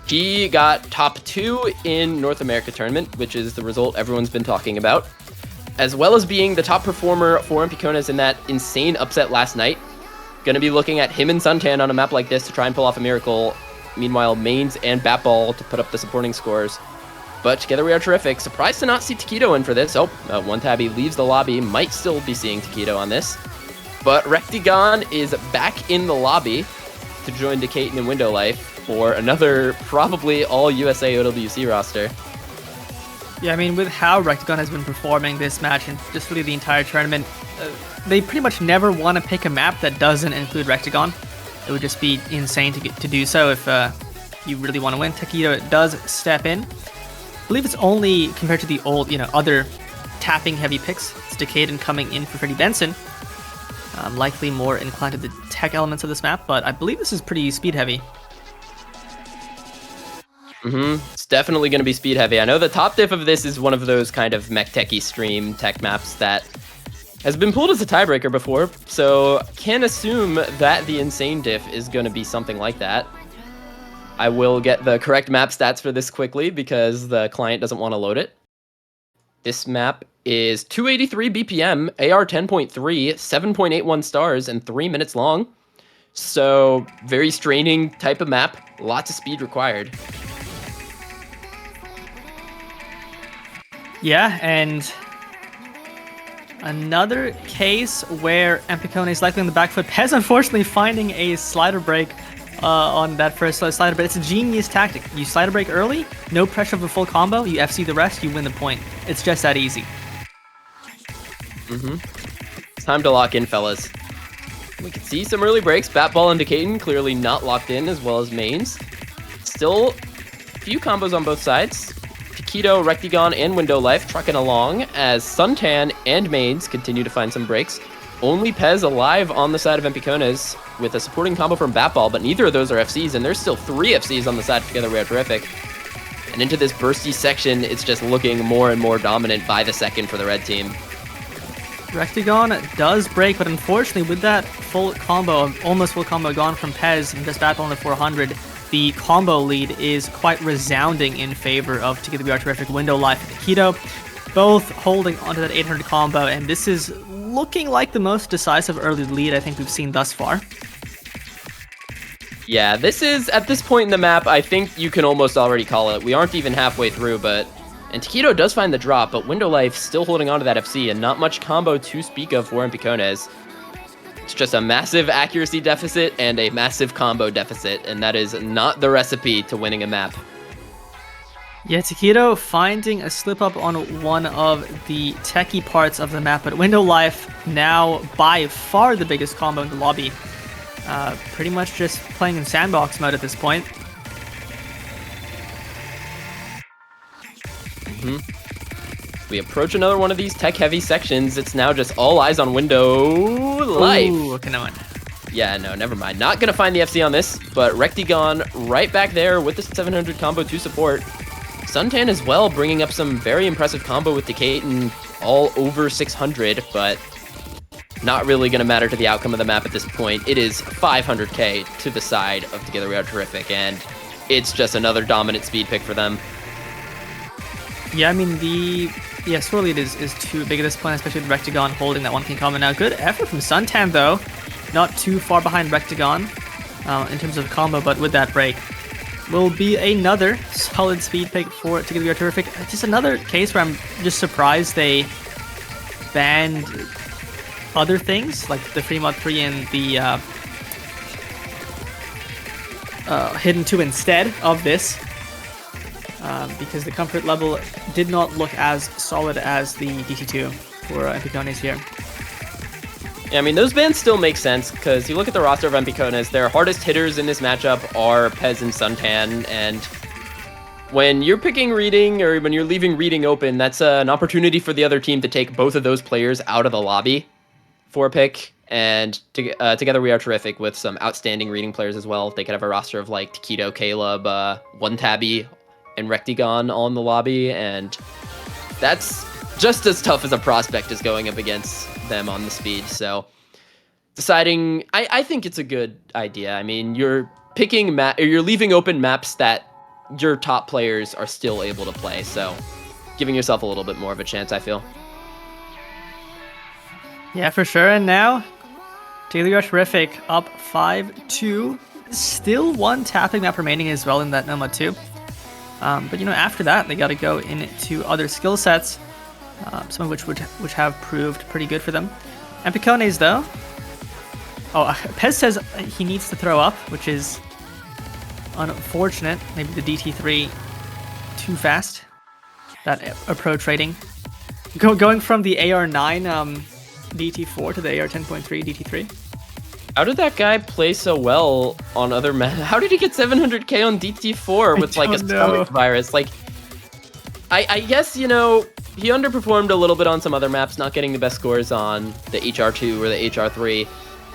S2: he got top 2 in North America tournament, which is the result everyone's been talking about, as well as being the top performer for EMPICONES in that insane upset last night. Going to be looking at him and Suntan on a map like this to try and pull off a miracle. Meanwhile, Mains and Batball to put up the supporting scores. But together we are terrific. Surprised to not see Taquito in for this. One tabby leaves the lobby. Might still be seeing Taquito on this. But Rectigon is back in the lobby to join Decaton and Window Life for another probably all USA OWC roster.
S1: Yeah, I mean, with how Rectigon has been performing this match and just really the entire tournament, they pretty much never want to pick a map that doesn't include Rectigon. It would just be insane to do so if you really want to win. Taquito does step in. I believe it's only compared to the old, other tapping heavy picks. It's Decaden coming in for Freddie Benson. Likely more inclined to the tech elements of this map, but I believe this is pretty speed heavy.
S2: It's definitely going to be speed heavy. I know the top diff of this is one of those kind of mech techy stream tech maps that has been pulled as a tiebreaker before, so can assume that the insane diff is going to be something like that. I will get the correct map stats for this quickly because the client doesn't want to load it. This map is 283 BPM, AR 10.3, 7.81 stars, and 3 minutes long. So very straining type of map, lots of speed required.
S1: Yeah, and another case where EMPICONES is likely on the back foot. Pez unfortunately finding a slider break on that first slider, but it's a genius tactic. You slider break early, no pressure of a full combo, you FC the rest, you win the point. It's just that easy.
S2: It's time to lock in, fellas. We can see some early breaks. Batball and Decaton clearly not locked in, as well as Mains. Still a few combos on both sides. Taquito, Rectigon, and Window Life trucking along as Suntan and Mains continue to find some breaks. Only Pez alive on the side of EMPICONES with a supporting combo from Batball, but neither of those are FCs, and there's still 3 FCs on the side together. We are terrific. And into this bursty section, it's just looking more and more dominant by the second for the red team.
S1: Rectigon does break, but unfortunately with that full combo, almost full combo gone from Pez and just Batball on the 400, the combo lead is quite resounding in favor of Together We Are Terrific, Window Life, and Taquito, both holding onto that 800 combo, and this is looking like the most decisive early lead I think we've seen thus far.
S2: Yeah, this is, at this point in the map, I think you can almost already call it. We aren't even halfway through, and Taquito does find the drop, but Window Life still holding on to that FC, and not much combo to speak of for EMPICONES. It's just a massive accuracy deficit and a massive combo deficit, and that is not the recipe to winning a map.
S1: Yeah, Taquito finding a slip-up on one of the techie parts of the map, but Window Life now by far the biggest combo in the lobby. Pretty much just playing in sandbox mode at this point.
S2: We approach another one of these tech-heavy sections. It's now just all eyes on Window Life.
S1: Ooh, okay, no one.
S2: Yeah, no, never mind. Not going to find the FC on this, but Rectigon right back there with the 700 combo to support. Suntan as well, bringing up some very impressive combo with Decaton, all over 600, but not really going to matter to the outcome of the map at this point. It is 500k to the side of Together We Are Terrific, and it's just another dominant speed pick for them.
S1: Yeah, I mean, swirl lead is too big at this point, especially with Rectigon holding that 1 combo now. Good effort from Suntan, though. Not too far behind Rectigon in terms of combo, but with that break. Will be another solid speed pick for Together We Are Terrific. Just another case where I'm just surprised they banned other things, like the free mod 3 and the hidden 2 instead of this, because the comfort level did not look as solid as the DT2 for EMPICONES here.
S2: Yeah, I mean, those bans still make sense, because you look at the roster of EMPICONES, their hardest hitters in this matchup are Pez and Suntan, and when you're picking reading, or when you're leaving reading open, that's an opportunity for the other team to take both of those players out of the lobby for a pick, and together we are terrific with some outstanding reading players as well. They could have a roster of like Taquito, Caleb, One Tabby, and Rectigon all in the lobby, and that's just as tough as a prospect is going up against them on the speed. So deciding, I think it's a good idea. I mean, you're picking you're leaving open maps that your top players are still able to play, so giving yourself a little bit more of a chance, I feel.
S1: Yeah, for sure. And now Together We Are Terrific up 5-2. Still one tapping map remaining as well in that Nomad 2. But you know, after that, they got to go into other skill sets, some of which have proved pretty good for them. EMPICONES though. Oh, Pez says he needs to throw up, which is unfortunate. Maybe the DT3 too fast. That approach rating. Going from the AR9 DT4 to the AR10.3 DT3.
S2: How did that guy play so well on other maps? How did he get 700k on DT4 with like a stomach virus? Like, I guess, you know, he underperformed a little bit on some other maps, not getting the best scores on the HR2 or the HR3,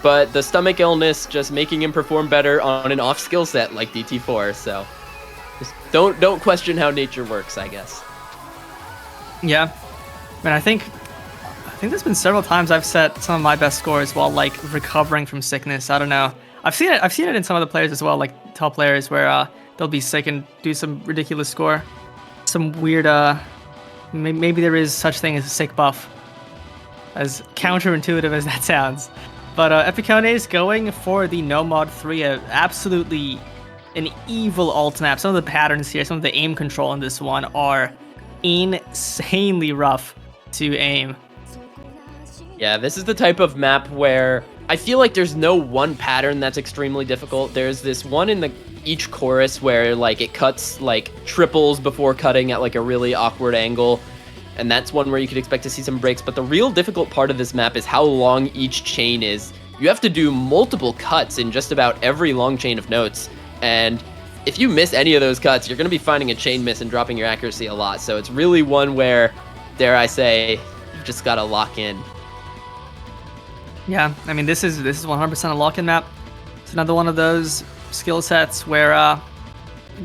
S2: but the stomach illness just making him perform better on an off skill set like DT4. So just don't question how nature works, I guess. Yeah,
S1: I mean, I think there's been several times I've set some of my best scores while like recovering from sickness. I don't know. I've seen it in some of the players as well, like top players where they'll be sick and do some ridiculous score. Some weird maybe there is such thing as a sick buff. As counterintuitive as that sounds. But EMPICONES going for the No Mod 3, absolutely an evil ult map. Some of the patterns here, some of the aim control in this one are insanely rough to aim.
S2: Yeah, this is the type of map where I feel like there's no one pattern that's extremely difficult. There's this one in each chorus where like it cuts like triples before cutting at like a really awkward angle, and that's one where you could expect to see some breaks. But the real difficult part of this map is how long each chain is. You have to do multiple cuts in just about every long chain of notes, and if you miss any of those cuts, you're going to be finding a chain miss and dropping your accuracy a lot. So it's really one where, dare I say, you've just got to lock in.
S1: Yeah, I mean, this is 100% a lock-in map. It's another one of those skill sets where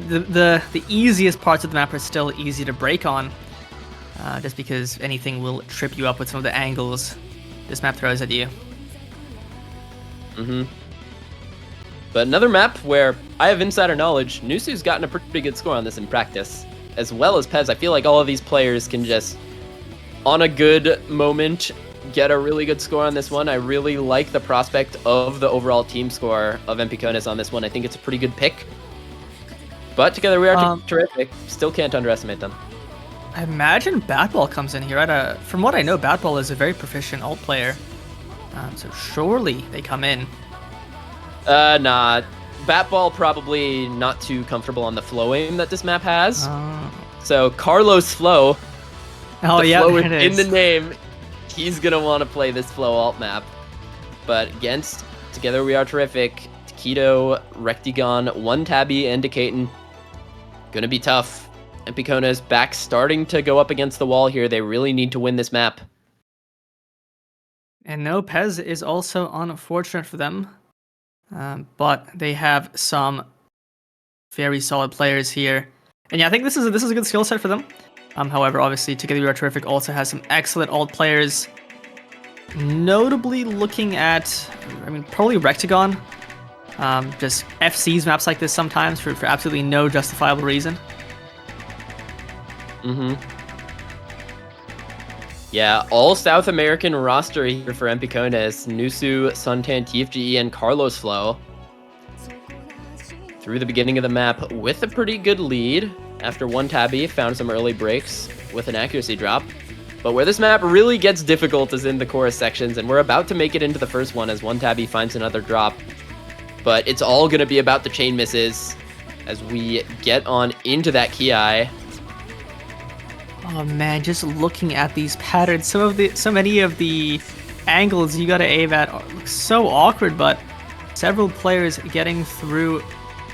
S1: the easiest parts of the map are still easy to break on, just because anything will trip you up with some of the angles this map throws at you.
S2: But another map where I have insider knowledge, Nusu's gotten a pretty good score on this in practice, as well as Pez. I feel like all of these players can just, on a good moment, get a really good score on this one. I really like the prospect of the overall team score of EMPICONES on this one. I think it's a pretty good pick. But together we are terrific. Still can't underestimate them.
S1: I imagine Batball comes in here. From what I know, Batball is a very proficient ult player. So surely they come in.
S2: Nah. Batball probably not too comfortable on the flow aim that this map has. So Carlos Flow.
S1: Oh yeah,
S2: flow
S1: there it is.
S2: In the name. He's going to want to play this flow alt map. But against Together We Are Terrific, Taquito, Rectigon, One Tabby, and Decaton. Gonna be tough. EMPICONES back starting to go up against the wall here. They really need to win this map.
S1: And no, Pez is also unfortunate for them. But they have some very solid players here. And yeah, I think this is a good skill set for them. However, obviously, Together We Are Terrific also has some excellent ult players. Notably looking at, I mean, probably Rectigon. Just FCs maps like this sometimes for absolutely no justifiable reason.
S2: Yeah, all South American roster here for EMPICONES. Nusu, Suntan, TFGE, and Carlos Flow. Through the beginning of the map with a pretty good lead. After One Tabby found some early breaks with an accuracy drop. But where this map really gets difficult is in the chorus sections, and we're about to make it into the first one as One Tabby finds another drop. but it's all going to be about the chain misses as we get on into that Ki.
S1: Oh man, just looking at these patterns, so many of the angles you gotta aim at look so awkward, but several players getting through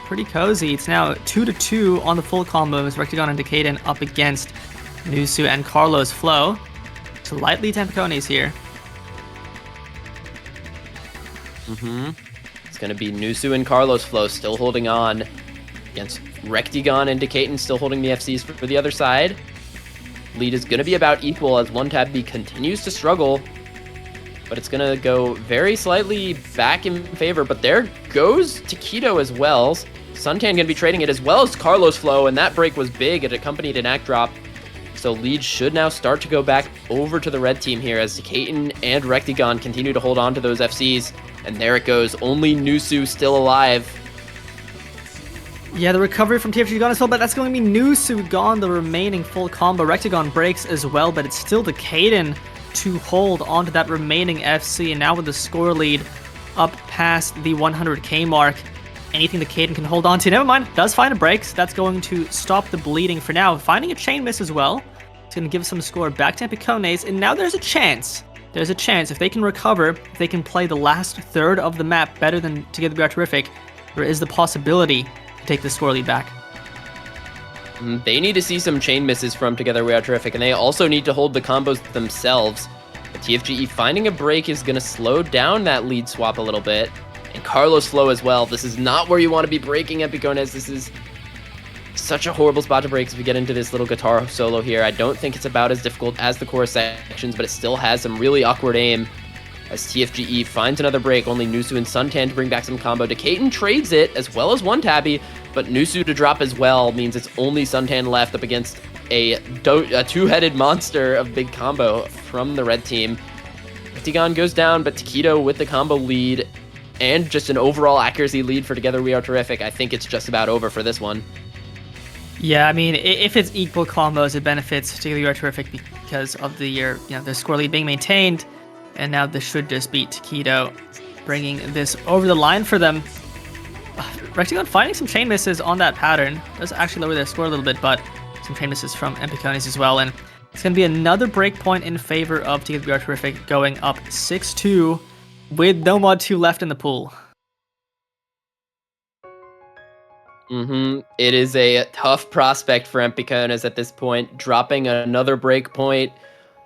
S1: pretty cozy. It's now 2-2 on the full combo as Rectagon and Decaden up against Nusu and Carlos Flow. Slightly EMPICONES here.
S2: It's going to be Nusu and Carlos Flow still holding on against Rectagon and Decaden still holding the FCs for the other side. Lead is going to be about equal as One Tab B continues to struggle, but it's going to go very slightly back in favor. But there goes Taquito as well. Suntan going to be trading it as well as Carlos Flow, and that break was big. It accompanied an act drop. So lead should now start to go back over to the red team here as Decaden and Rectagon continue to hold on to those FCs. And there it goes, only Nusu still alive.
S1: Yeah, the recovery from TFG gone as well, but that's going to be Nusu gone, the remaining full combo. Rectagon breaks as well, but it's still Decaden to hold onto that remaining FC. And now with the score lead up past the 100k mark, anything Decaden can hold on to, never mind, does find a break. So that's going to stop the bleeding for now. Finding a chain miss as well. It's going to give some score back to EMPICONES, and now there's a chance. There's a chance if they can recover, if they can play the last third of the map better than Together We Are Terrific, there is the possibility to take the score lead back.
S2: They need to see some chain misses from Together We Are Terrific, and they also need to hold the combos themselves. The TFGE finding a break is going to slow down that lead swap a little bit. And Carlos Flow as well. This is not where you want to be breaking EMPICONES. This is such a horrible spot to break as we get into this little guitar solo here. I don't think it's about as difficult as the chorus sections, but it still has some really awkward aim as TFGE finds another break. Only Nusu and Suntan to bring back some combo. Decaden trades it as well as One Tabby, but Nusu to drop as well means it's only Suntan left up against a two-headed monster of big combo from the red team. Rectagon goes down, but Taquito with the combo lead and just an overall accuracy lead for Together We Are Terrific. I think it's just about over for this one.
S1: Yeah, I mean, if it's equal combos, it benefits Together We Are Terrific because of the score lead being maintained, and now this should just beat Taquito, bringing this over the line for them. Rectagon finding some chain misses on that pattern does actually lower their score a little bit, but some chain misses from EMPICONES as well, and it's going to be another break point in favor of Together We Are Terrific, going up 6-2 with no mod 2 left in the pool.
S2: It is a tough prospect for EMPICONES at this point, dropping another break point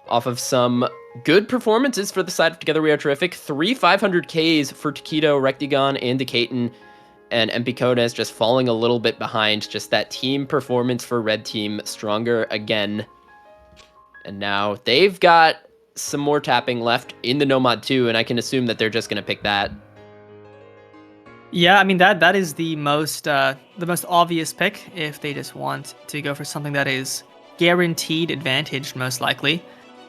S2: off of some good performances for the side of Together We Are Terrific. 3 500Ks for Taquito, Rectagon, and Decaden, and EMPICONES just falling a little bit behind. Just that team performance for red team stronger again. And now they've got some more tapping left in the No Mod 2, and I can assume that they're just going to pick that.
S1: Yeah, I mean that is the most obvious pick if they just want to go for something that is guaranteed advantaged, most likely.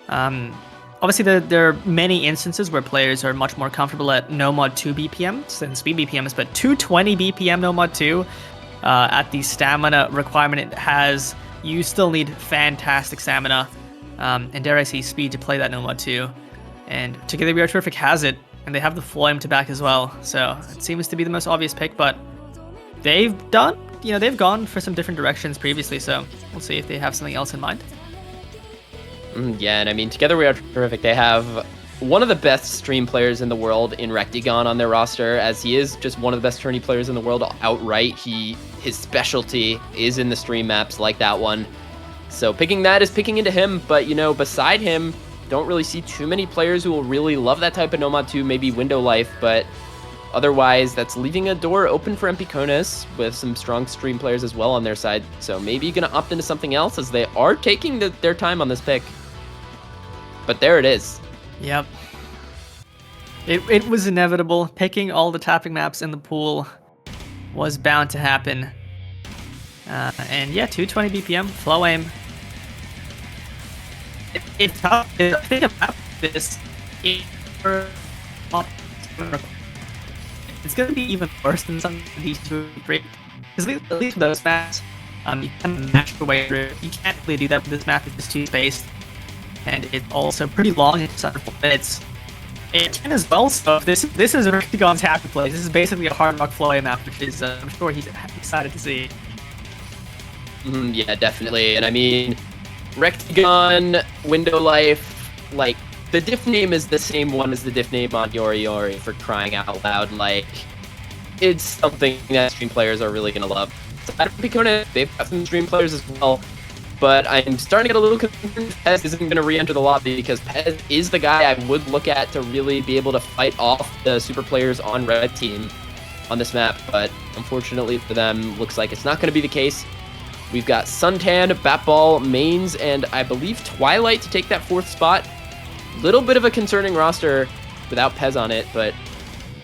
S1: Obviously, there are many instances where players are much more comfortable at no mod 2 BPMs than speed BPMs, but 220 BPM no mod 2 at the stamina requirement it has, you still need fantastic stamina and dare I say speed to play that no mod 2. And Together We Are Terrific has it. And they have the Floim to back as well, so it seems to be the most obvious pick, but they've gone for some different directions previously, so we'll see if they have something else in mind.
S2: Yeah, and I mean, Together We Are Terrific, they have one of the best stream players in the world in Rectagon on their roster, as he is just one of the best tourney players in the world outright. His specialty is in the stream maps like that one. So picking that is picking into him, but beside him, don't really see too many players who will really love that type of No Mod 2, maybe Window Life, but otherwise that's leaving a door open for EMPICONES with some strong stream players as well on their side. So maybe going to opt into something else as they are taking their time on this pick. But there it is.
S1: Yep. It was inevitable. Picking all the tapping maps in the pool was bound to happen. And yeah, 220 BPM, flow aim. It's tough. I think about this. It's going to be even worse than some of these two break. Because at least with those maps, you can match your way through. You can't really do that with this map. It's just too spaced. And it's also pretty long. It's under 4 minutes. It can as well, so this is Rectagon's happy place. This is basically a Hard Rock Floy map, which is, I'm sure he's excited to see.
S2: Yeah, definitely. And I mean, Rectagon, Window Life, like, the diff name is the same one as the diff name on Yori Yori, for crying out loud. Like, it's something that stream players are really going to love. So at EMPICONES, they've got some stream players as well. But I'm starting to get a little concerned Pez isn't going to re-enter the lobby, because Pez is the guy I would look at to really be able to fight off the super players on red team on this map. But unfortunately for them, looks like it's not going to be the case. We've got Suntan, Batball, Mains, and I believe Twilight to take that 4th spot. Little bit of a concerning roster without Pez on it, but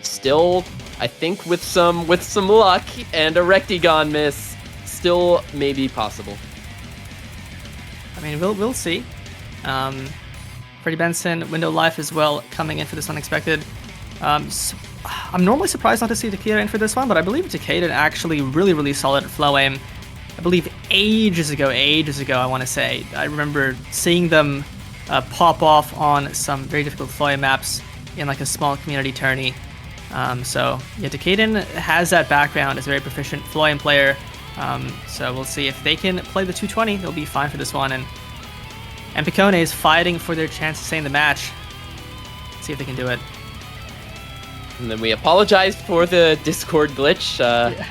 S2: still, I think with some luck and a Rectagon miss, still maybe possible.
S1: I mean, we'll see. Freddie Benson, Window Life as well, coming in for this unexpected. I'm normally surprised not to see Takeda in for this one, but I believe Takeda actually really solid at flow aim. I believe ages ago, I want to say. I remember seeing them pop off on some very difficult flow aim maps in like a small community tourney. So yeah, Takeda has that background as a very proficient flow aim player. So we'll see if they can play the 220. They'll be fine for this one. And EMPICONES fighting for their chance to stay in the match. Let's see if they can do it.
S2: And then we apologize for the Discord glitch.
S1: Yeah.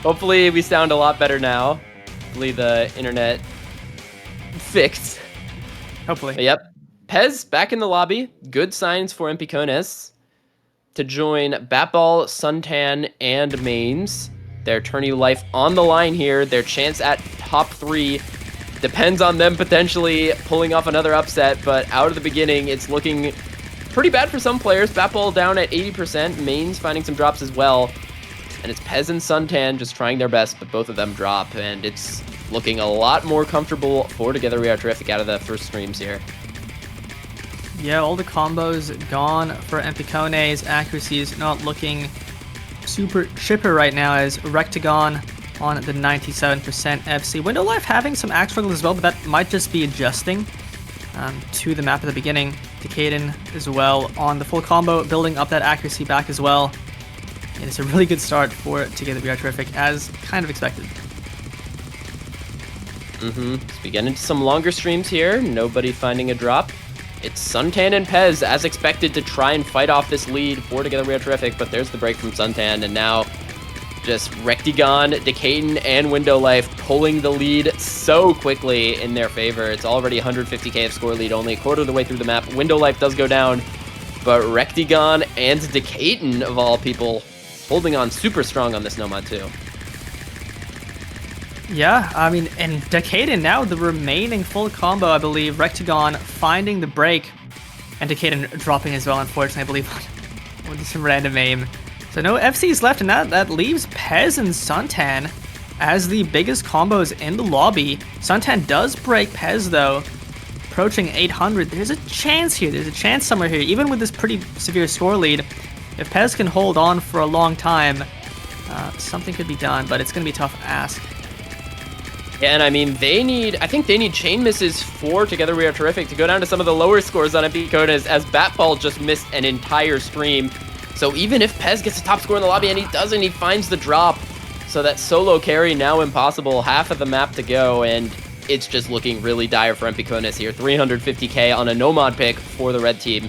S2: Hopefully we sound a lot better now. Hopefully the internet fixed.
S1: Hopefully.
S2: But yep. Pez back in the lobby. Good signs for EMPICONES to join Batball, Suntan, and Mains. Their tourney life on the line here. Their chance at top 3 depends on them potentially pulling off another upset, but out of the beginning, it's looking pretty bad for some players. Batball down at 80%, Mains finding some drops as well, and it's Pez and Suntan just trying their best, but both of them drop, and it's looking a lot more comfortable for Together We Are Terrific out of the first streams here.
S1: Yeah, all the combos gone for EMPICONES. Accuracy is not looking super chipper right now as Rectagon on the 97% FC. Window Life having some axe struggles as well, but that might just be adjusting to the map at the beginning. Takeda as well on the full combo, building up that accuracy back as well. And it's a really good start for Together We Are Terrific, as kind of expected.
S2: So we get into some longer streams here. Nobody finding a drop. It's Suntan and Pez, as expected, to try and fight off this lead for Together We Are Terrific, but there's the break from Suntan, and now just Rectagon, Takeda, and Window Life pulling the lead so quickly in their favor. It's already 150k of score lead, only a quarter of the way through the map. Window Life does go down, but Rectagon and Takeda, of all people, holding on super strong on this Nomad too.
S1: Yeah, I mean, and Takeda now, the remaining full combo, I believe. Rectagon finding the break, and Takeda dropping as well, unfortunately, I believe, with some random aim. So no FCs left, and that leaves Pez and Suntan as the biggest combos in the lobby. Suntan does break Pez, though, approaching 800. There's a chance here. There's a chance somewhere here, even with this pretty severe score lead. If Pez can hold on for a long time, something could be done, but it's going to be a tough ask.
S2: Yeah, and I mean, I think they need chain misses for Together We Are Terrific to go down to some of the lower scores on EMPICONES, as Batball just missed an entire stream. So even if Pez gets the top score in the lobby, and he doesn't, he finds the drop. So that solo carry now impossible, half of the map to go, and it's just looking really dire for EMPICONES here. 350k on a no-mod pick for the red team,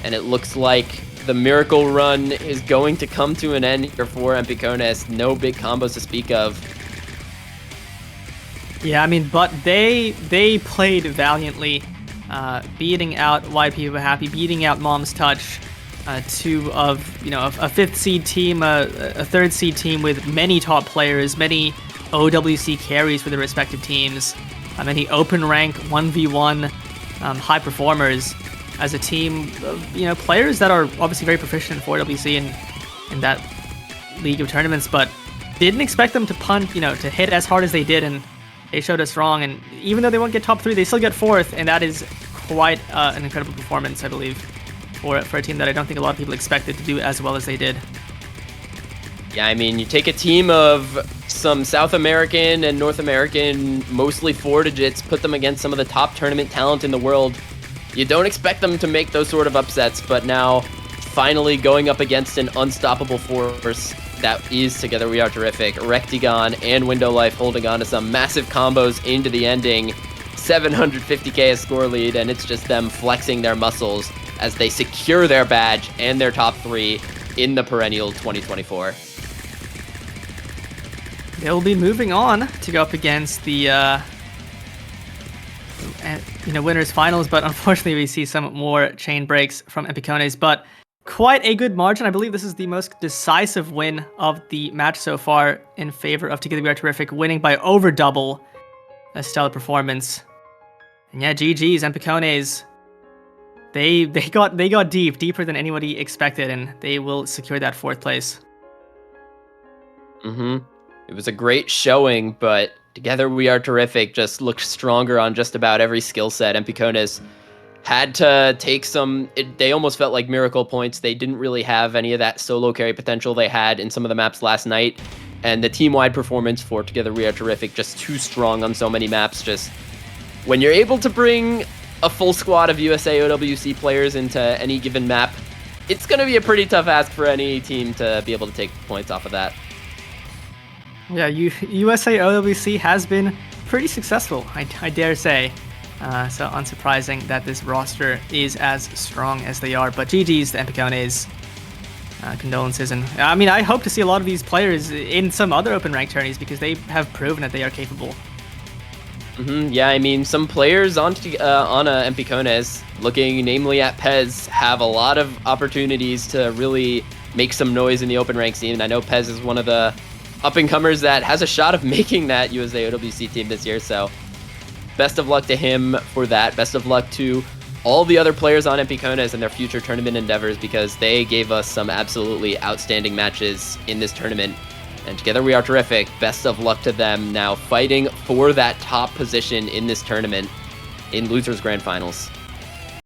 S2: and it looks like the miracle run is going to come to an end here for EMPICONES. No big combos to speak of.
S1: Yeah, I mean, but they played valiantly, beating out Why People Happy, beating out Mom's Touch, two of a 5th seed team, a 3rd seed team with many top players, many OWC carries for their respective teams, many open rank 1v1 high performers as a team of players that are obviously very proficient in 4WC in that league of tournaments, but didn't expect them to to hit as hard as they did, and they showed us wrong. And even though they won't get top 3, they still get 4th, and that is quite an incredible performance, I believe, for a team that I don't think a lot of people expected to do as well as they did.
S2: Yeah, I mean, you take a team of some South American and North American, mostly 4 digits, put them against some of the top tournament talent in the world. You don't expect them to make those sort of upsets, but now finally going up against an unstoppable force that is Together We Are Terrific. Rectigon and Window Life holding on to some massive combos into the ending. 750k a score lead, and it's just them flexing their muscles as they secure their badge and their top 3 in the Perennial 2024.
S1: They'll be moving on to go up against the winners finals, but unfortunately we see some more chain breaks from EMPICONES, but quite a good margin. I believe this is the most decisive win of the match so far in favor of Together We Are Terrific, winning by over double. A stellar performance. And yeah, GG's, EMPICONES. They got deeper than anybody expected, and they will secure that 4th place.
S2: It was a great showing, but Together We Are Terrific just looked stronger on just about every skill set. EMPICONES had to take they almost felt like miracle points. They didn't really have any of that solo carry potential they had in some of the maps last night. And the team-wide performance for Together We Are Terrific, just too strong on so many maps. Just when you're able to bring a full squad of USA OWC players into any given map, it's going to be a pretty tough ask for any team to be able to take points off of that.
S1: Yeah, USA OWC has been pretty successful, I dare say. So unsurprising that this roster is as strong as they are. But GG's to EMPICONES. Condolences, and I mean, I hope to see a lot of these players in some other open rank tourneys because they have proven that they are capable.
S2: Yeah, I mean, some players on EMPICONES, looking namely at Pez, have a lot of opportunities to really make some noise in the open rank scene. I know Pez is one of the up-and-comers that has a shot of making that USA OWC team this year, so best of luck to him for that. Best of luck to all the other players on EMPICONES and their future tournament endeavors, because they gave us some absolutely outstanding matches in this tournament. And Together We Are Terrific, best of luck to them now fighting for that top position in this tournament in Losers Grand Finals.